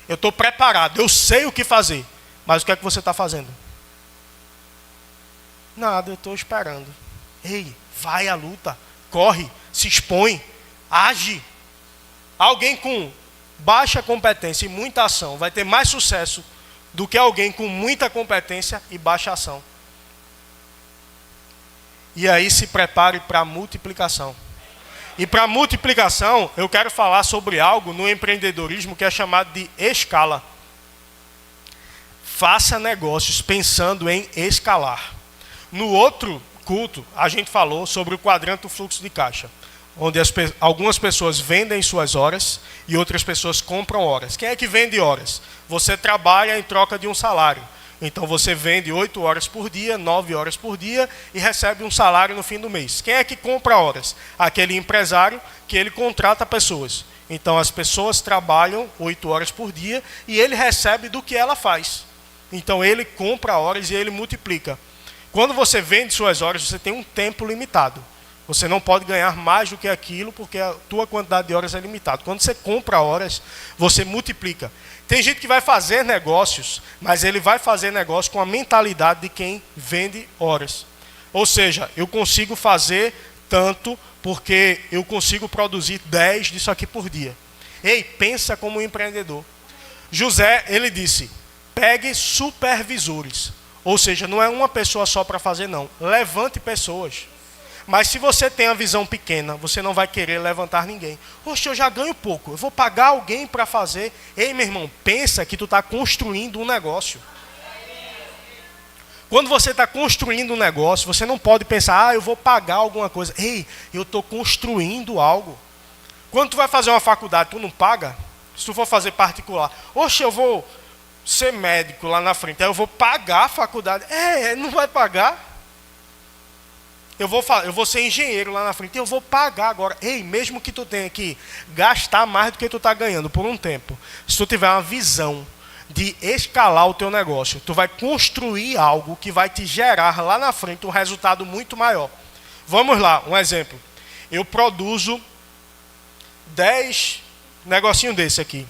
S1: Eu estou preparado, eu sei o que fazer. Mas o que é que você está fazendo? Nada, eu estou esperando. Ei, vai à luta, corre, se expõe, age. Alguém com baixa competência e muita ação vai ter mais sucesso do que alguém com muita competência e baixa ação. E aí se prepare para a multiplicação. E para a multiplicação, eu quero falar sobre algo no empreendedorismo que é chamado de escala. Faça negócios pensando em escalar. No outro culto, a gente falou sobre o quadrante do fluxo de caixa, onde algumas pessoas vendem suas horas e outras pessoas compram horas. Quem é que vende horas? Você trabalha em troca de um salário. Então você vende 8 horas por dia, 9 horas por dia e recebe um salário no fim do mês. Quem é que compra horas? Aquele empresário que ele contrata pessoas. Então as pessoas trabalham 8 horas por dia e ele recebe do que ela faz. Então ele compra horas e ele multiplica. Quando você vende suas horas, você tem um tempo limitado. Você não pode ganhar mais do que aquilo porque a tua quantidade de horas é limitada. Quando você compra horas, você multiplica. Tem gente que vai fazer negócios, mas ele vai fazer negócio com a mentalidade de quem vende horas. Ou seja, eu consigo fazer tanto porque eu consigo produzir 10 disso aqui por dia. Ei, pensa como um empreendedor. José, ele disse, pegue supervisores. Ou seja, não é uma pessoa só para fazer não. Levante pessoas. Mas se você tem a visão pequena, você não vai querer levantar ninguém. Poxa, eu já ganho pouco, eu vou pagar alguém para fazer. Ei, meu irmão, pensa que tu está construindo um negócio. Quando você está construindo um negócio, você não pode pensar, eu vou pagar alguma coisa. Ei, eu estou construindo algo. Quando tu vai fazer uma faculdade, tu não paga? Se tu for fazer particular, oxe, eu vou ser médico lá na frente, aí eu vou pagar a faculdade. Não vai pagar. Eu vou ser engenheiro lá na frente, eu vou pagar agora. Ei, mesmo que tu tenha que gastar mais do que tu está ganhando por um tempo, se tu tiver uma visão de escalar o teu negócio, tu vai construir algo que vai te gerar lá na frente um resultado muito maior. Vamos lá, um exemplo. Eu produzo 10 negocinhos desse aqui.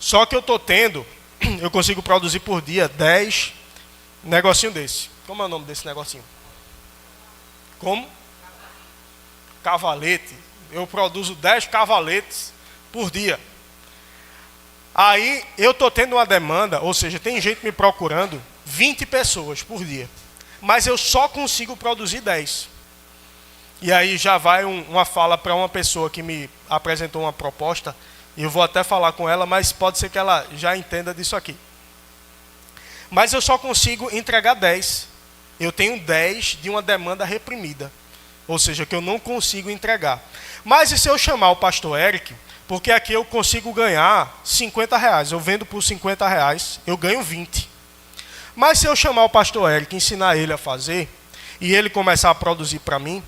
S1: Só que eu consigo produzir por dia 10 negocinhos desse. Como é o nome desse negocinho? Como? Cavalete. Eu produzo 10 cavaletes por dia. Aí eu estou tendo uma demanda, ou seja, tem gente me procurando 20 pessoas por dia. Mas eu só consigo produzir 10. E aí já vai uma fala para uma pessoa que me apresentou uma proposta. E eu vou até falar com ela, mas pode ser que ela já entenda disso aqui. Mas eu só consigo entregar 10. Eu tenho 10 de uma demanda reprimida. Ou seja, que eu não consigo entregar. Mas e se eu chamar o pastor Eric? Porque aqui eu consigo ganhar 50 reais. Eu vendo por 50 reais, eu ganho 20. Mas se eu chamar o pastor Eric, ensinar ele a fazer, e ele começar a produzir para mim,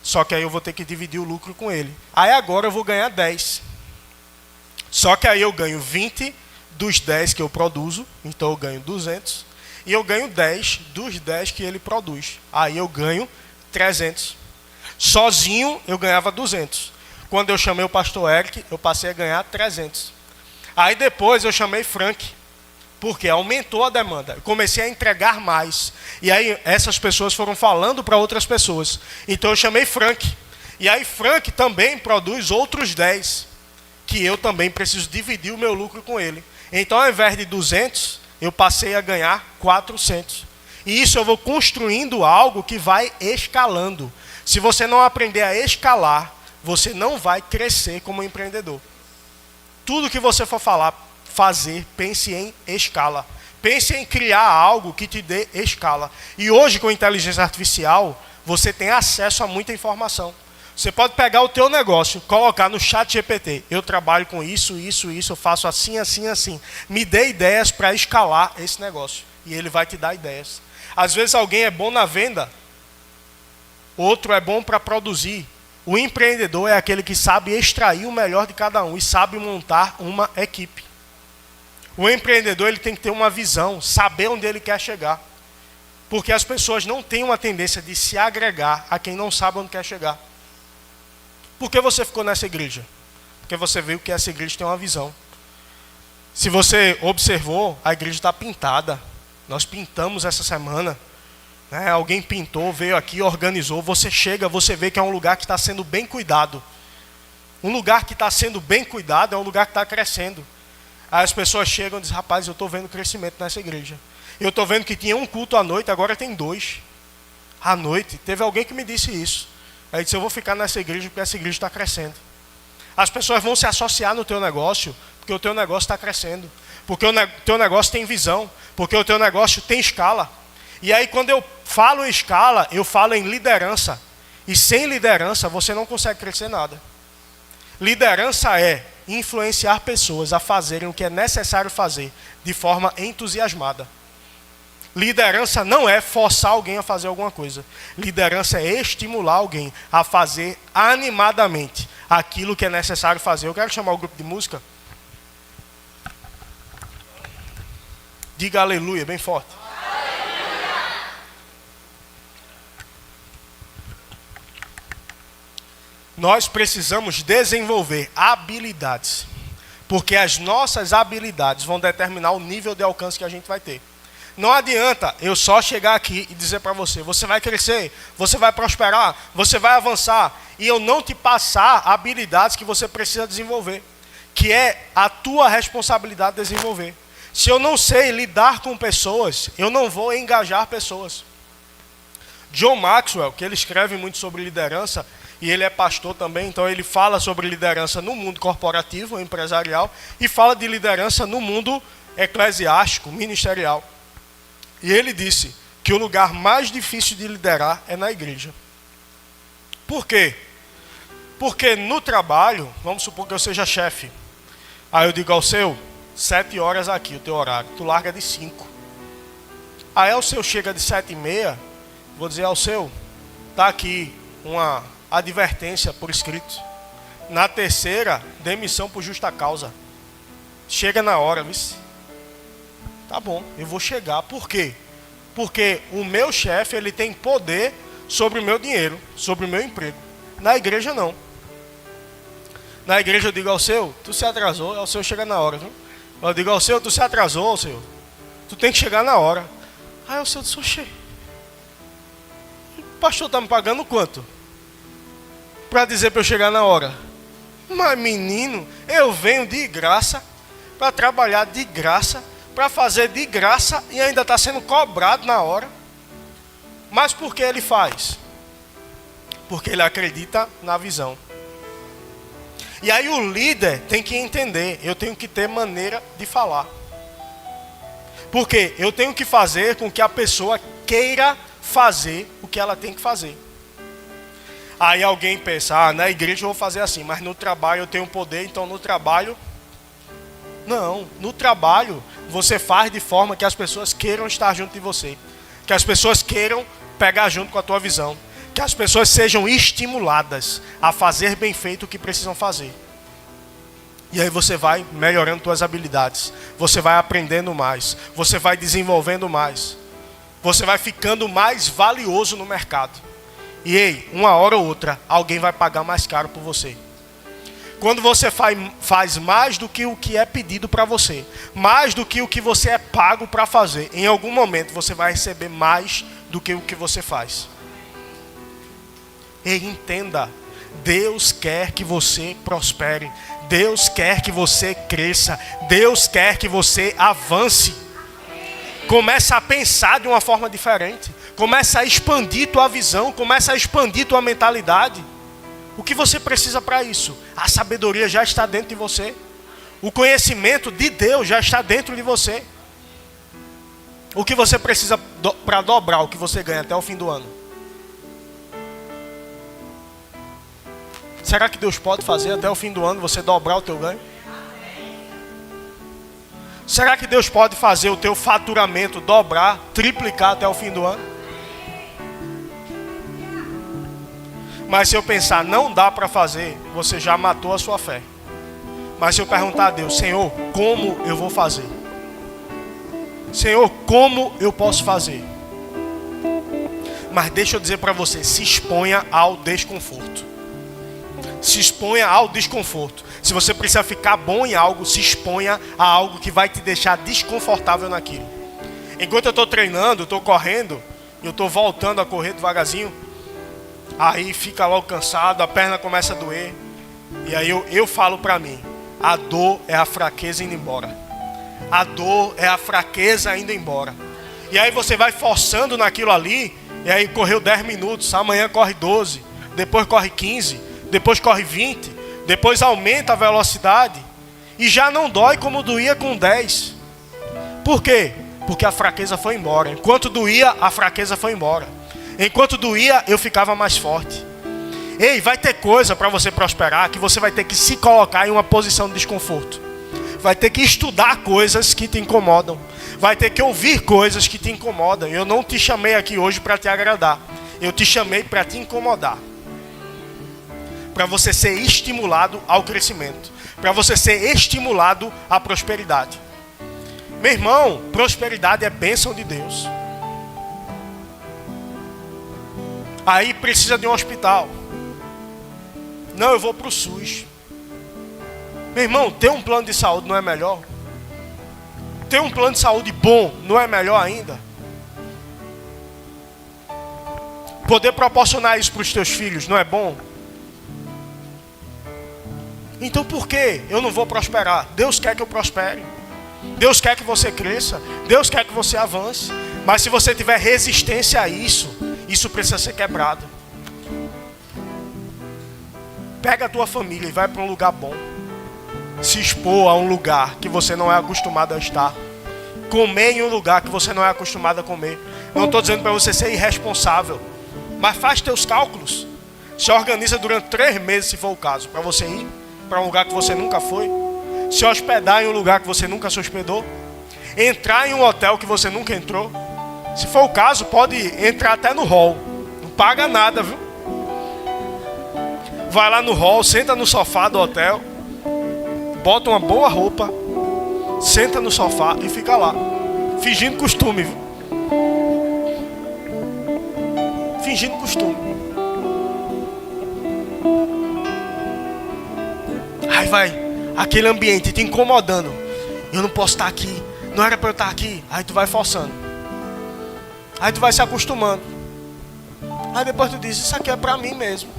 S1: só que aí eu vou ter que dividir o lucro com ele. Aí agora eu vou ganhar 10. Só que aí eu ganho 20 dos 10 que eu produzo, então eu ganho 200. E eu ganho 10 dos 10 que ele produz. Aí eu ganho 300. Sozinho eu ganhava 200. Quando eu chamei o pastor Eric, eu passei a ganhar 300. Aí depois eu chamei Frank, porque aumentou a demanda. Eu comecei a entregar mais. E aí essas pessoas foram falando para outras pessoas. Então eu chamei Frank. E aí Frank também produz outros 10, que eu também preciso dividir o meu lucro com ele. Então ao invés de 200, eu passei a ganhar 400. E isso eu vou construindo algo que vai escalando. Se você não aprender a escalar, você não vai crescer como empreendedor. Tudo que você for fazer, pense em escala. Pense em criar algo que te dê escala. E hoje, com inteligência artificial, você tem acesso a muita informação. Você pode pegar o teu negócio, colocar no chat GPT. Eu trabalho com isso, eu faço assim, assim, assim. Me dê ideias para escalar esse negócio. E ele vai te dar ideias. Às vezes alguém é bom na venda, outro é bom para produzir. O empreendedor é aquele que sabe extrair o melhor de cada um e sabe montar uma equipe. O empreendedor ele tem que ter uma visão, saber onde ele quer chegar. Porque as pessoas não têm uma tendência de se agregar a quem não sabe onde quer chegar. Por que você ficou nessa igreja? Porque você viu que essa igreja tem uma visão. Se você observou, a igreja está pintada. Nós pintamos essa semana. Alguém pintou, veio aqui, organizou. Você chega, você vê que é um lugar que está sendo bem cuidado. Um lugar que está sendo bem cuidado é um lugar que está crescendo. Aí as pessoas chegam e dizem, rapaz, eu estou vendo crescimento nessa igreja. Eu estou vendo que tinha um culto à noite, agora tem 2. À noite, teve alguém que me disse isso. Aí disse, eu vou ficar nessa igreja porque essa igreja está crescendo. As pessoas vão se associar no teu negócio porque o teu negócio está crescendo. Porque o teu negócio tem visão. Porque o teu negócio tem escala. E aí quando eu falo em escala, eu falo em liderança. E sem liderança você não consegue crescer nada. Liderança é influenciar pessoas a fazerem o que é necessário fazer de forma entusiasmada. Liderança não é forçar alguém a fazer alguma coisa. Liderança é estimular alguém a fazer animadamente aquilo que é necessário fazer. Eu quero chamar o grupo de música. Diga aleluia, bem forte. Nós precisamos desenvolver habilidades, porque as nossas habilidades vão determinar o nível de alcance que a gente vai ter. Não adianta eu só chegar aqui e dizer para você, você vai crescer, você vai prosperar, você vai avançar, e eu não te passar habilidades que você precisa desenvolver, que é a tua responsabilidade desenvolver. Se eu não sei lidar com pessoas, eu não vou engajar pessoas. John Maxwell, que ele escreve muito sobre liderança, e ele é pastor também, então ele fala sobre liderança no mundo corporativo, empresarial, e fala de liderança no mundo eclesiástico, ministerial. E ele disse que o lugar mais difícil de liderar é na igreja. Por quê? Porque no trabalho, vamos supor que eu seja chefe. Aí eu digo ao seu, 7 horas aqui o teu horário, tu larga de 5. Aí o seu chega de 7h30, vou dizer ao seu, tá aqui uma advertência por escrito. Na terceira, demissão por justa causa. Chega na hora, viu? Tá bom, eu vou chegar. Por quê? Porque o meu chefe, ele tem poder sobre o meu dinheiro, sobre o meu emprego. Na igreja não. Na igreja eu digo ao seu, tu se atrasou, ao seu chega na hora, viu? Eu digo ao seu, tu se atrasou, ao seu. Tu tem que chegar na hora. Aí o seu disse, oxê. O pastor tá me pagando quanto? Para dizer para eu chegar na hora. Mas menino, eu venho de graça, para trabalhar de graça, para fazer de graça e ainda está sendo cobrado na hora. Mas por que ele faz? Porque ele acredita na visão. E aí o líder tem que entender, eu tenho que ter maneira de falar. Porque eu tenho que fazer com que a pessoa queira fazer o que ela tem que fazer. Aí alguém pensa, na igreja eu vou fazer assim, mas no trabalho eu tenho poder, então no trabalho... Não, no trabalho você faz de forma que as pessoas queiram estar junto de você. Que as pessoas queiram pegar junto com a tua visão. Que as pessoas sejam estimuladas a fazer bem feito o que precisam fazer. E aí você vai melhorando suas habilidades. Você vai aprendendo mais. Você vai desenvolvendo mais. Você vai ficando mais valioso no mercado. E ei, uma hora ou outra, alguém vai pagar mais caro por você. Quando você faz mais do que o que é pedido para você, mais do que o que você é pago para fazer, em algum momento você vai receber mais do que o que você faz. E entenda, Deus quer que você prospere, Deus quer que você cresça, Deus quer que você avance. Começa a pensar de uma forma diferente, começa a expandir tua visão, começa a expandir tua mentalidade. O que você precisa para isso? A sabedoria já está dentro de você. O conhecimento de Deus já está dentro de você. O que você precisa para dobrar o que você ganha até o fim do ano? Será que Deus pode fazer até o fim do ano você dobrar o teu ganho? Será que Deus pode fazer o teu faturamento dobrar, triplicar até o fim do ano? Mas se eu pensar, não dá para fazer, você já matou a sua fé. Mas se eu perguntar a Deus, Senhor, como eu vou fazer? Senhor, como eu posso fazer? Mas deixa eu dizer para você, se exponha ao desconforto. Se exponha ao desconforto. Se você precisa ficar bom em algo, se exponha a algo que vai te deixar desconfortável naquilo. Enquanto eu estou treinando, eu estou correndo, eu estou voltando a correr devagarzinho, aí fica logo cansado, a perna começa a doer. E aí eu falo para mim, a dor é a fraqueza indo embora. A dor é a fraqueza indo embora. E aí você vai forçando naquilo ali, e aí correu 10 minutos, amanhã corre 12, depois corre 15, depois corre 20, depois aumenta a velocidade, e já não dói como doía com 10. Por quê? Porque a fraqueza foi embora. Enquanto doía, a fraqueza foi embora. Enquanto doía, eu ficava mais forte. Ei, vai ter coisa para você prosperar que você vai ter que se colocar em uma posição de desconforto. Vai ter que estudar coisas que te incomodam. Vai ter que ouvir coisas que te incomodam. Eu não te chamei aqui hoje para te agradar. Eu te chamei para te incomodar. Para você ser estimulado ao crescimento. Para você ser estimulado à prosperidade. Meu irmão, prosperidade é bênção de Deus. Aí precisa de um hospital. Não, eu vou para o SUS. Meu irmão, ter um plano de saúde não é melhor? Ter um plano de saúde bom não é melhor ainda? Poder proporcionar isso para os teus filhos não é bom? Então por que eu não vou prosperar? Deus quer que eu prospere. Deus quer que você cresça. Deus quer que você avance. Mas se você tiver resistência a isso, isso precisa ser quebrado. Pega a tua família e vai para um lugar bom. Se expor a um lugar que você não é acostumado a estar. comer em um lugar que você não é acostumado a comer. Não estou dizendo para você ser irresponsável, mas faz teus cálculos. Se organiza durante 3 meses, se for o caso, para você ir para um lugar que você nunca foi, se hospedar em um lugar que você nunca se hospedou, entrar em um hotel que você nunca entrou. Se for o caso, pode entrar até no hall, não paga nada, viu? Vai lá no hall, senta no sofá do hotel, bota uma boa roupa, senta no sofá e fica lá, fingindo costume, viu? Fingindo costume. Aí vai aquele ambiente te incomodando. Eu não posso estar aqui, não era para eu estar aqui. Aí tu vai forçando, aí tu vai se acostumando. Aí depois tu diz, isso aqui é para mim mesmo.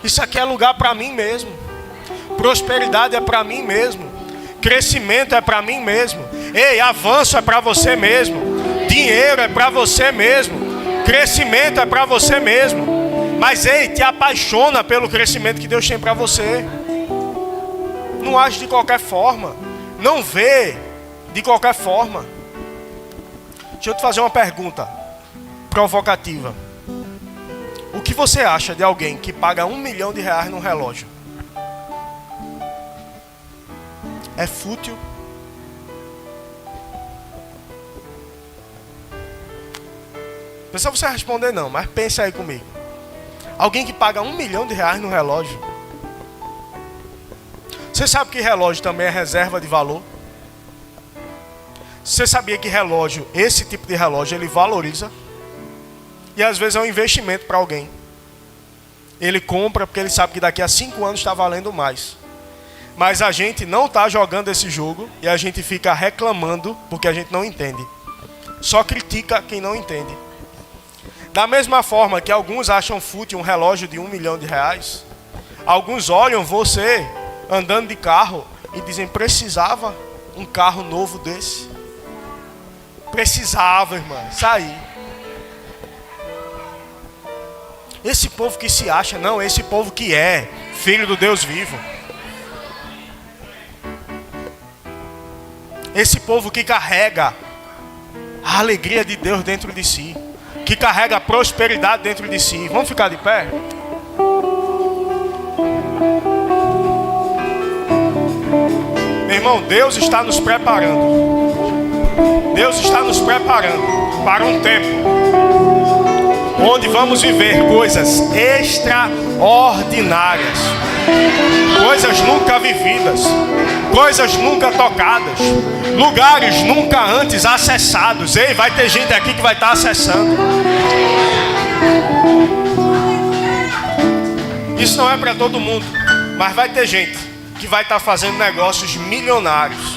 S1: Isso aqui é lugar para mim mesmo. Prosperidade é para mim mesmo. Crescimento é para mim mesmo. Ei, avanço é para você mesmo. Dinheiro é para você mesmo. Crescimento é para você mesmo. Mas ei, te apaixona pelo crescimento que Deus tem para você. Não age de qualquer forma. Não vê de qualquer forma. Deixa eu te fazer uma pergunta provocativa. O que você acha de alguém que paga R$1 milhão num relógio? É fútil? Não precisa você responder não, mas pense aí comigo. Alguém que paga R$1 milhão no relógio. Você sabe que relógio também é reserva de valor? Você sabia que relógio, esse tipo de relógio, ele valoriza? E às vezes é um investimento para alguém. Ele compra porque ele sabe que daqui a 5 anos está valendo mais. Mas a gente não está jogando esse jogo e a gente fica reclamando porque a gente não entende. Só critica quem não entende. Da mesma forma que alguns acham fútil um relógio de R$1 milhão, alguns olham você andando de carro e dizem, precisava um carro novo desse? Precisava, irmã, sair. Esse povo que se acha, não, esse povo que é filho do Deus vivo. Esse povo que carrega a alegria de Deus dentro de si, que carrega a prosperidade dentro de si. Vamos ficar de pé? Meu irmão, Deus está nos preparando. Deus está nos preparando para um tempo onde vamos viver coisas extraordinárias, coisas nunca vividas, coisas nunca tocadas, lugares nunca antes acessados. Ei, vai ter gente aqui que vai estar acessando. Isso não é para todo mundo, mas vai ter gente que vai estar fazendo negócios milionários.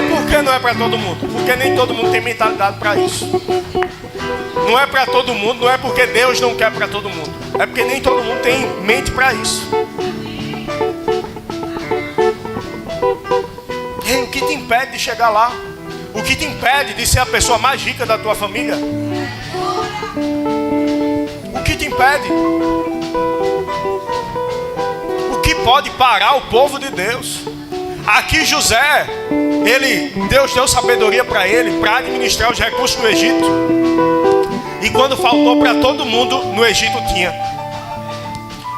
S1: Por que não é para todo mundo? Porque nem todo mundo tem mentalidade para isso. Não é para todo mundo, não é porque Deus não quer para todo mundo. É porque nem todo mundo tem mente para isso. E o que te impede de chegar lá? O que te impede de ser a pessoa mais rica da tua família? O que te impede? O que pode parar o povo de Deus? Aqui José, Deus deu sabedoria para ele para administrar os recursos do Egito. E quando faltou para todo mundo, no Egito tinha.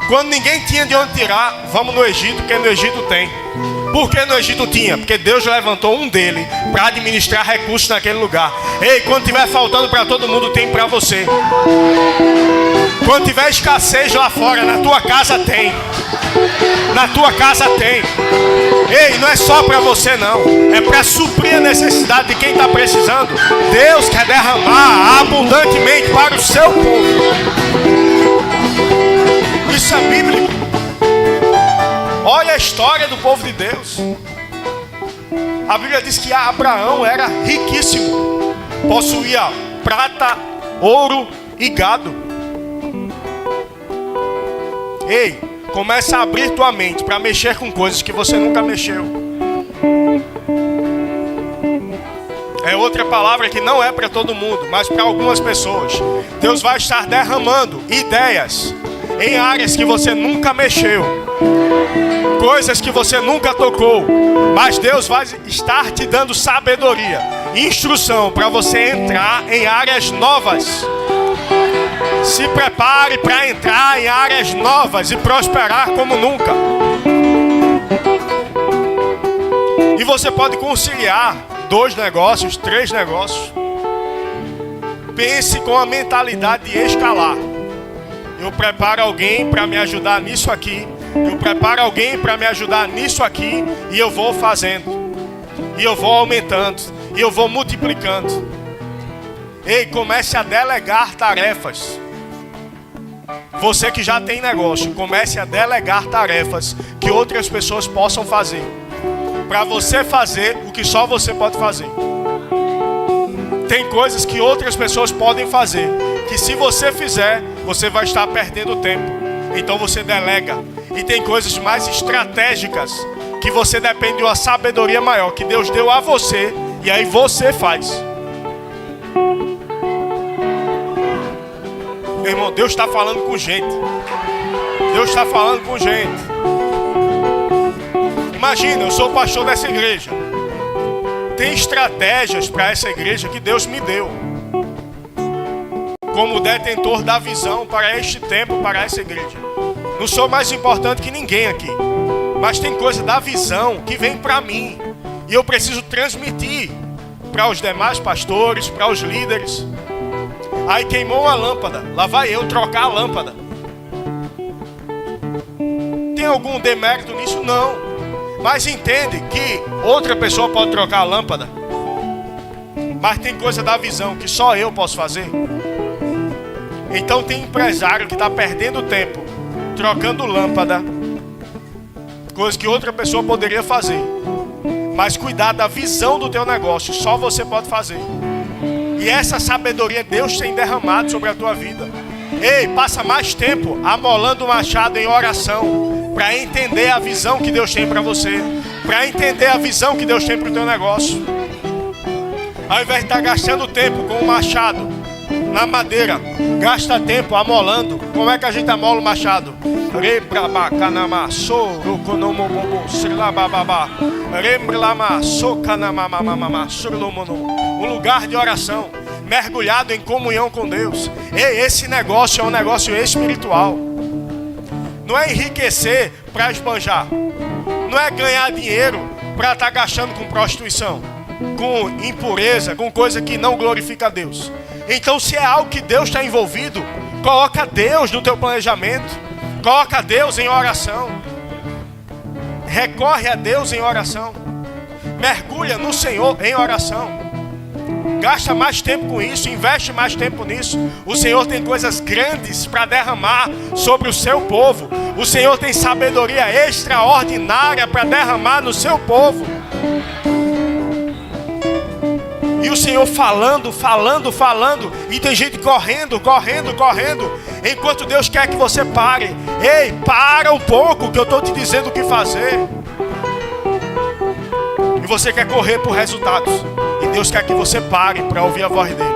S1: Quando ninguém tinha de onde tirar, vamos no Egito, porque no Egito tem. Por que no Egito tinha? Porque Deus levantou um dele para administrar recursos naquele lugar. Ei, quando tiver faltando para todo mundo, tem para você. Quando tiver escassez lá fora, na tua casa tem. Na tua casa tem. Ei, não é só para você não. É para suprir a necessidade de quem está precisando. Deus quer derramar abundantemente para o seu povo. Isso é bíblico. Olha a história do povo de Deus. A Bíblia diz que Abraão era riquíssimo. Possuía prata, ouro e gado. Ei, começa a abrir tua mente para mexer com coisas que você nunca mexeu. É outra palavra que não é para todo mundo, mas para algumas pessoas. Deus vai estar derramando ideias em áreas que você nunca mexeu. coisas que você nunca tocou, mas Deus vai estar te dando sabedoria, instrução para você entrar em áreas novas. Se prepare para entrar em áreas novas e prosperar como nunca. E você pode conciliar 2 negócios, 3 negócios. Pense com a mentalidade de escalar. Eu preparo alguém para me ajudar nisso aqui. Eu preparo alguém para me ajudar nisso aqui. E eu vou fazendo. E eu vou aumentando. E eu vou multiplicando. Ei, comece a delegar tarefas. Você que já tem negócio, comece a delegar tarefas que outras pessoas possam fazer. Para você fazer o que só você pode fazer. Tem coisas que outras pessoas podem fazer, que se você fizer, você vai estar perdendo tempo. Então você delega. E tem coisas mais estratégicas, que você depende de uma sabedoria maior, que Deus deu a você, e aí você faz. Meu irmão, Deus está falando com gente. Deus está falando com gente. Imagina, eu sou o pastor dessa igreja. Tem estratégias para essa igreja que Deus me deu, como detentor da visão para este tempo, para essa igreja. Não sou mais importante que ninguém aqui, mas tem coisa da visão que vem para mim, e eu preciso transmitir para os demais pastores, para os líderes. Aí queimou uma lâmpada, lá vai eu trocar a lâmpada. Tem algum demérito nisso? Não. Mas entende que outra pessoa pode trocar a lâmpada. Mas tem coisa da visão que só eu posso fazer. Então tem empresário que está perdendo tempo trocando lâmpada, coisa que outra pessoa poderia fazer. Mas cuidar da visão do teu negócio, só você pode fazer. E essa sabedoria Deus tem derramado sobre a tua vida. Ei, passa mais tempo amolando o machado em oração, para entender a visão que Deus tem para você, para entender a visão que Deus tem para o teu negócio. Ao invés de estar gastando tempo com o machado na madeira, gasta tempo amolando. Como é que a gente amola o machado? Um lugar de oração, mergulhado em comunhão com Deus. Ei, esse negócio é um negócio espiritual. Não é enriquecer para esbanjar. Não é ganhar dinheiro para estar gastando com prostituição, com impureza, com coisa que não glorifica a Deus. Então, se é algo que Deus está envolvido, coloca Deus no teu planejamento. Coloca Deus em oração. Recorre a Deus em oração. Mergulha no Senhor em oração. Gasta mais tempo com isso, investe mais tempo nisso. O Senhor tem coisas grandes para derramar sobre o seu povo. O Senhor tem sabedoria extraordinária para derramar no seu povo. E o Senhor falando, e tem gente correndo, enquanto Deus quer que você pare. Ei, para um pouco que eu estou te dizendo o que fazer. E você quer correr por resultados. Deus quer que você pare para ouvir a voz dele.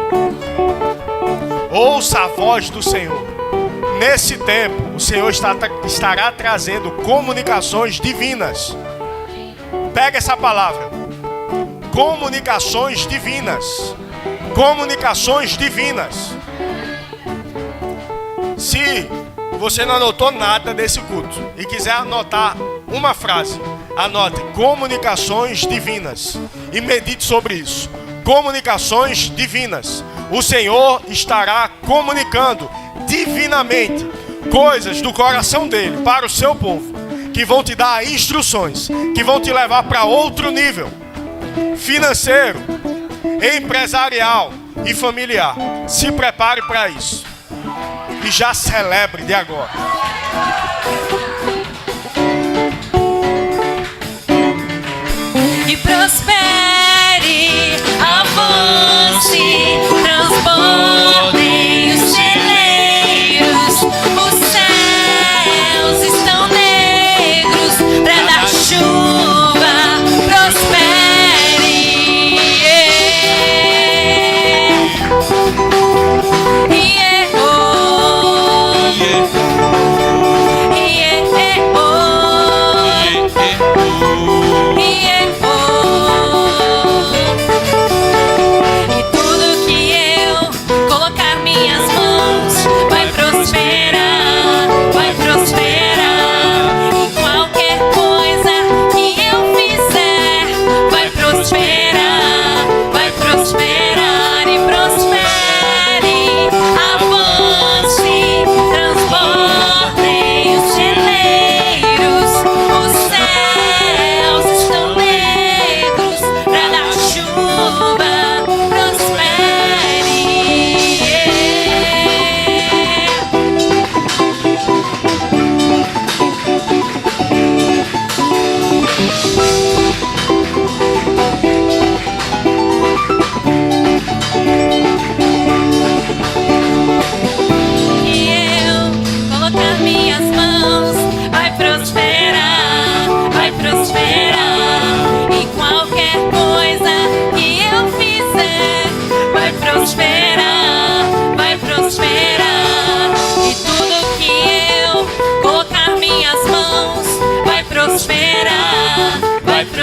S1: Ouça a voz do Senhor. Nesse tempo, o Senhor estará trazendo comunicações divinas. Pega essa palavra. Comunicações divinas. Comunicações divinas. Se você não anotou nada desse culto e quiser anotar uma frase, anote comunicações divinas e medite sobre isso. Comunicações divinas. O Senhor estará comunicando divinamente coisas do coração dele para o seu povo, que vão te dar instruções, que vão te levar para outro nível financeiro, empresarial e familiar. Se prepare para isso e já celebre de agora.
S2: Que prospere, avance, transbordem os celeiros. Os céus estão negros pra dar chuva. Prospere, yeah. Yeah.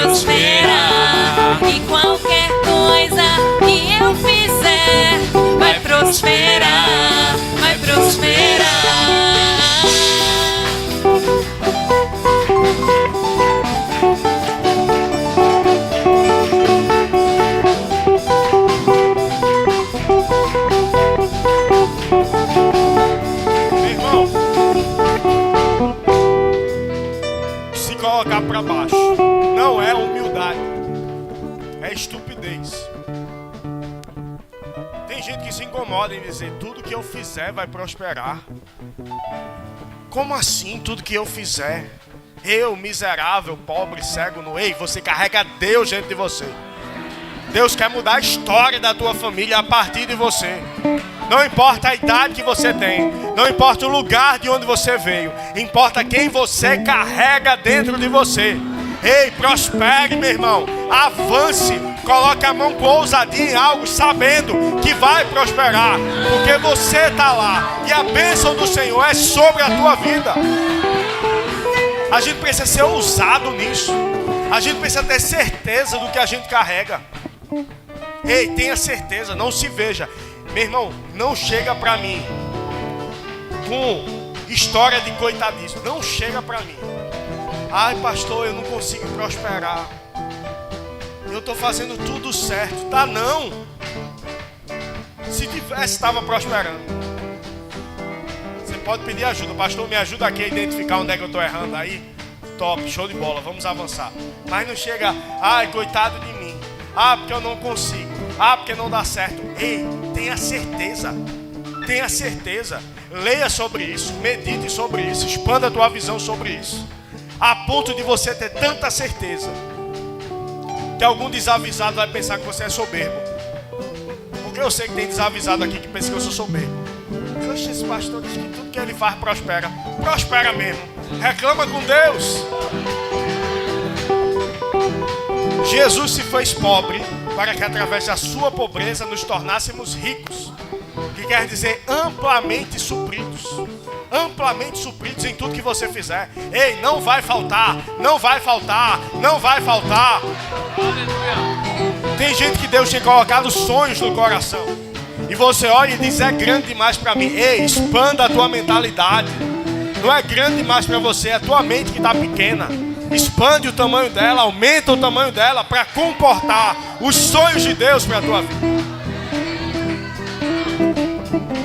S2: prosperar. E qualquer coisa que eu fizer vai prosperar, vai prosperar.
S1: Colocar para baixo não é humildade, é estupidez. Tem gente que se incomoda em dizer tudo que eu fizer vai prosperar. Como assim tudo que eu fizer? Eu, miserável, pobre, cego, no ei, você carrega Deus dentro de você. Deus quer mudar a história da tua família a partir de você. Não importa a idade que você tem, não importa o lugar de onde você veio, importa quem você carrega dentro de você. Ei, prospere, meu irmão, avance, coloque a mão com ousadia em algo, sabendo que vai prosperar, porque você está lá e a bênção do Senhor é sobre a tua vida. A gente precisa ser ousado nisso, a gente precisa ter certeza do que a gente carrega. Ei, tenha certeza, não se veja. Meu irmão, não chega pra mim com história de coitadismo. Não chega pra mim. Ai, pastor, eu não consigo prosperar. Eu tô fazendo tudo certo. Tá não. Se tivesse, estava prosperando. Você pode pedir ajuda. Pastor, me ajuda aqui a identificar onde é que eu tô errando aí. Top, show de bola, vamos avançar. Mas não chega, ai, coitado de mim. Ah, porque eu não consigo. Ah, porque não dá certo. Ei, tenha certeza. Tenha certeza. Leia sobre isso, medite sobre isso, expanda a tua visão sobre isso. A ponto de você ter tanta certeza que algum desavisado vai pensar que você é soberbo. Porque eu sei que tem desavisado aqui que pensa que eu sou soberbo. Poxa, esse pastor diz que tudo que ele faz prospera. Prospera mesmo. Reclama com Deus. Jesus se fez pobre para que através da sua pobreza nos tornássemos ricos. Que quer dizer amplamente supridos. Amplamente supridos em tudo que você fizer. Ei, não vai faltar, não vai faltar, não vai faltar. Tem gente que Deus tem colocado sonhos no coração. E você olha e diz, é grande demais para mim. Ei, expanda a tua mentalidade. Não é grande demais para você, é a tua mente que está pequena. Expande o tamanho dela, aumenta o tamanho dela para comportar os sonhos de Deus para a tua vida.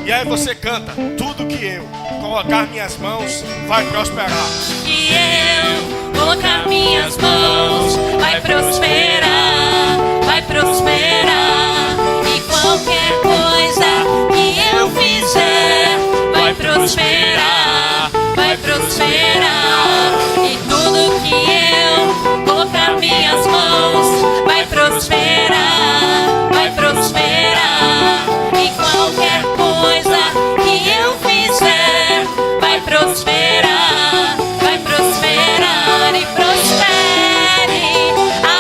S1: E aí você canta, tudo que eu colocar minhas mãos vai prosperar.
S2: Que eu colocar minhas mãos vai prosperar, vai prosperar. E qualquer coisa que eu fizer vai prosperar, vai prosperar. E tudo que eu colocar minhas mãos vai prosperar, vai prosperar. E qualquer coisa que eu fizer vai prosperar, vai prosperar. E prospere,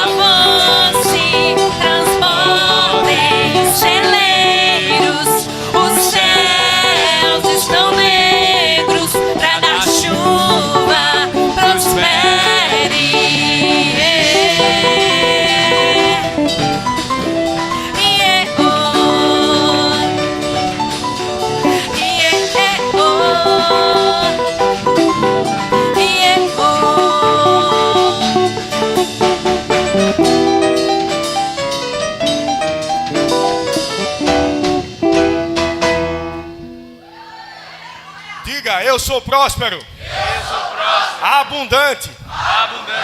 S2: avance, transbordem os celeiros. Os céus estão negros pra dar chuva. Prospere.
S1: Diga, eu sou próspero, abundante,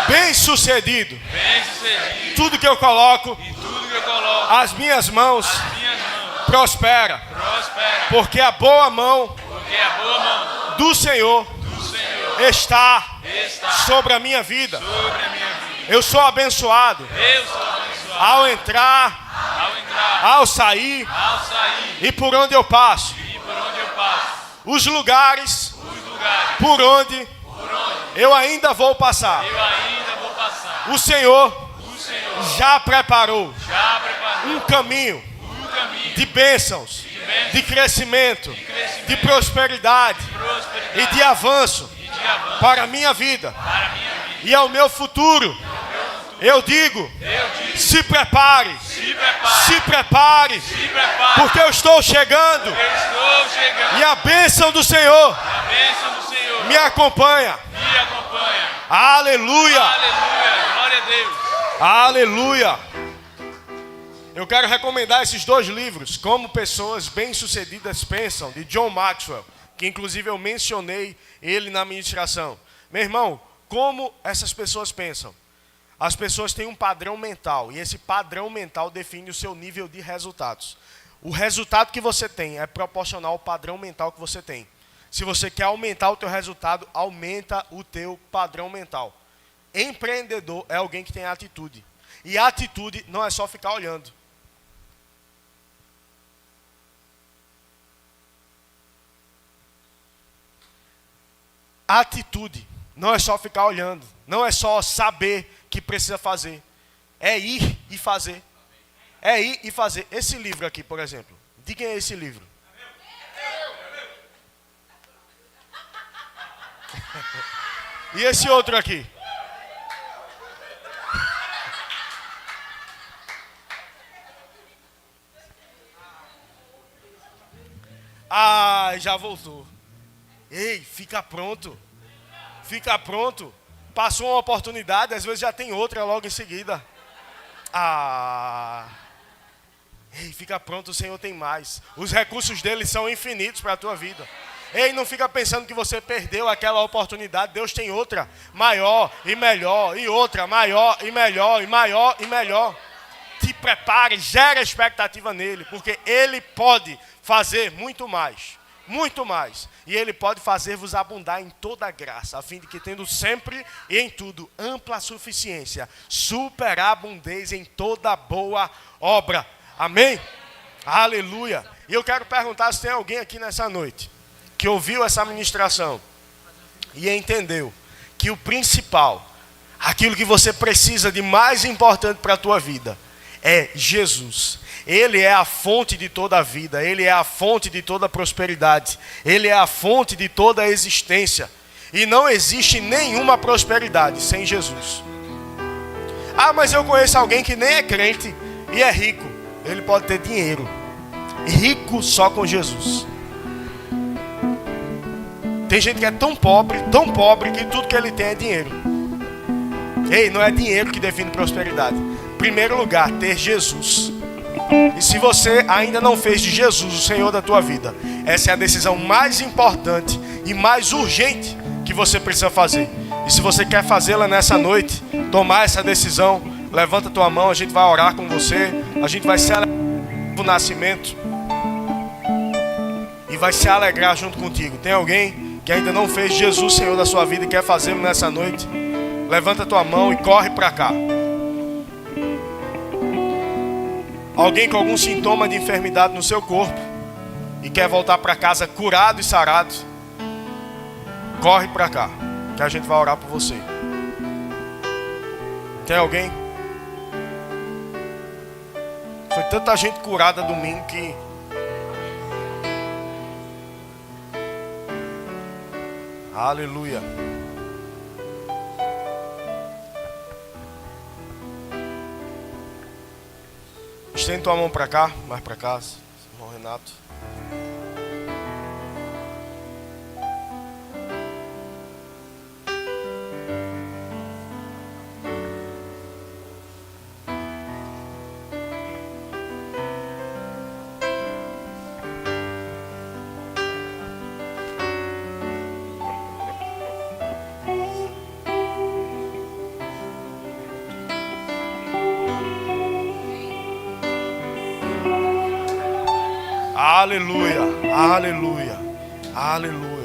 S1: bem-sucedido. Tudo que eu coloco, as minhas mãos, prospera. Porque a boa mão do Senhor está sobre a minha vida. Eu sou abençoado ao entrar, ao sair e por onde eu passo. Os lugares por onde eu ainda vou passar. O Senhor já preparou um caminho de bênçãos, de crescimento, de prosperidade e de avanço para a minha vida e ao meu futuro. Eu digo, se prepare, se prepare, porque eu estou chegando e a bênção do Senhor me acompanha. Aleluia.
S3: Glória a Deus.
S1: Aleluia. Eu quero recomendar esses 2 livros, Como Pessoas Bem-Sucedidas Pensam, de John Maxwell, que inclusive eu mencionei ele na ministração. Meu irmão, como essas pessoas pensam? As pessoas têm um padrão mental, e esse padrão mental define o seu nível de resultados. O resultado que você tem é proporcional ao padrão mental que você tem. Se você quer aumentar o teu resultado, aumenta o teu padrão mental. Empreendedor é alguém que tem atitude. E atitude não é só ficar olhando. Atitude não é só ficar olhando. Não é só saber que precisa fazer. É ir e fazer. É ir e fazer. Esse livro aqui, por exemplo. De quem é esse livro? E esse outro aqui? Ah, já voltou. Ei, fica pronto. Fica pronto. Passou uma oportunidade, às vezes já tem outra logo em seguida. Ah. Ei, fica pronto, o Senhor tem mais. Os recursos dele são infinitos para a tua vida. Ei, não fica pensando que você perdeu aquela oportunidade. Deus tem outra, maior e melhor. E outra, maior e melhor, e maior e melhor. Te prepare, gera expectativa nele, porque ele pode fazer muito mais. Muito mais. E ele pode fazer-vos abundar em toda graça, a fim de que, tendo sempre e em tudo ampla suficiência, superabundez em toda boa obra. Amém? Aleluia. E eu quero perguntar se tem alguém aqui nessa noite que ouviu essa ministração e entendeu que o principal, aquilo que você precisa de mais importante para a tua vida, é Jesus. Ele é a fonte de toda a vida, ele é a fonte de toda a prosperidade, ele é a fonte de toda a existência. E não existe nenhuma prosperidade sem Jesus. Ah, mas eu conheço alguém que nem é crente e é rico. Ele pode ter dinheiro. Rico só com Jesus. Tem gente que é tão pobre que tudo que ele tem é dinheiro. Ei, não é dinheiro que define prosperidade. Em primeiro lugar, ter Jesus. E se você ainda não fez de Jesus o Senhor da tua vida, essa é a decisão mais importante e mais urgente que você precisa fazer. E se você quer fazê-la nessa noite, tomar essa decisão, levanta tua mão, a gente vai orar com você, a gente vai celebrar o nascimento e vai se alegrar junto contigo. Tem alguém que ainda não fez Jesus Senhor da sua vida e quer fazê-lo nessa noite? Levanta tua mão e corre para cá. Alguém com algum sintoma de enfermidade no seu corpo e quer voltar para casa curado e sarado, corre para cá, que a gente vai orar por você. Tem alguém? Foi tanta gente curada domingo que... Aleluia. Estende tua mão para cá, mais para cá, irmão Renato. Aleluia, aleluia, aleluia.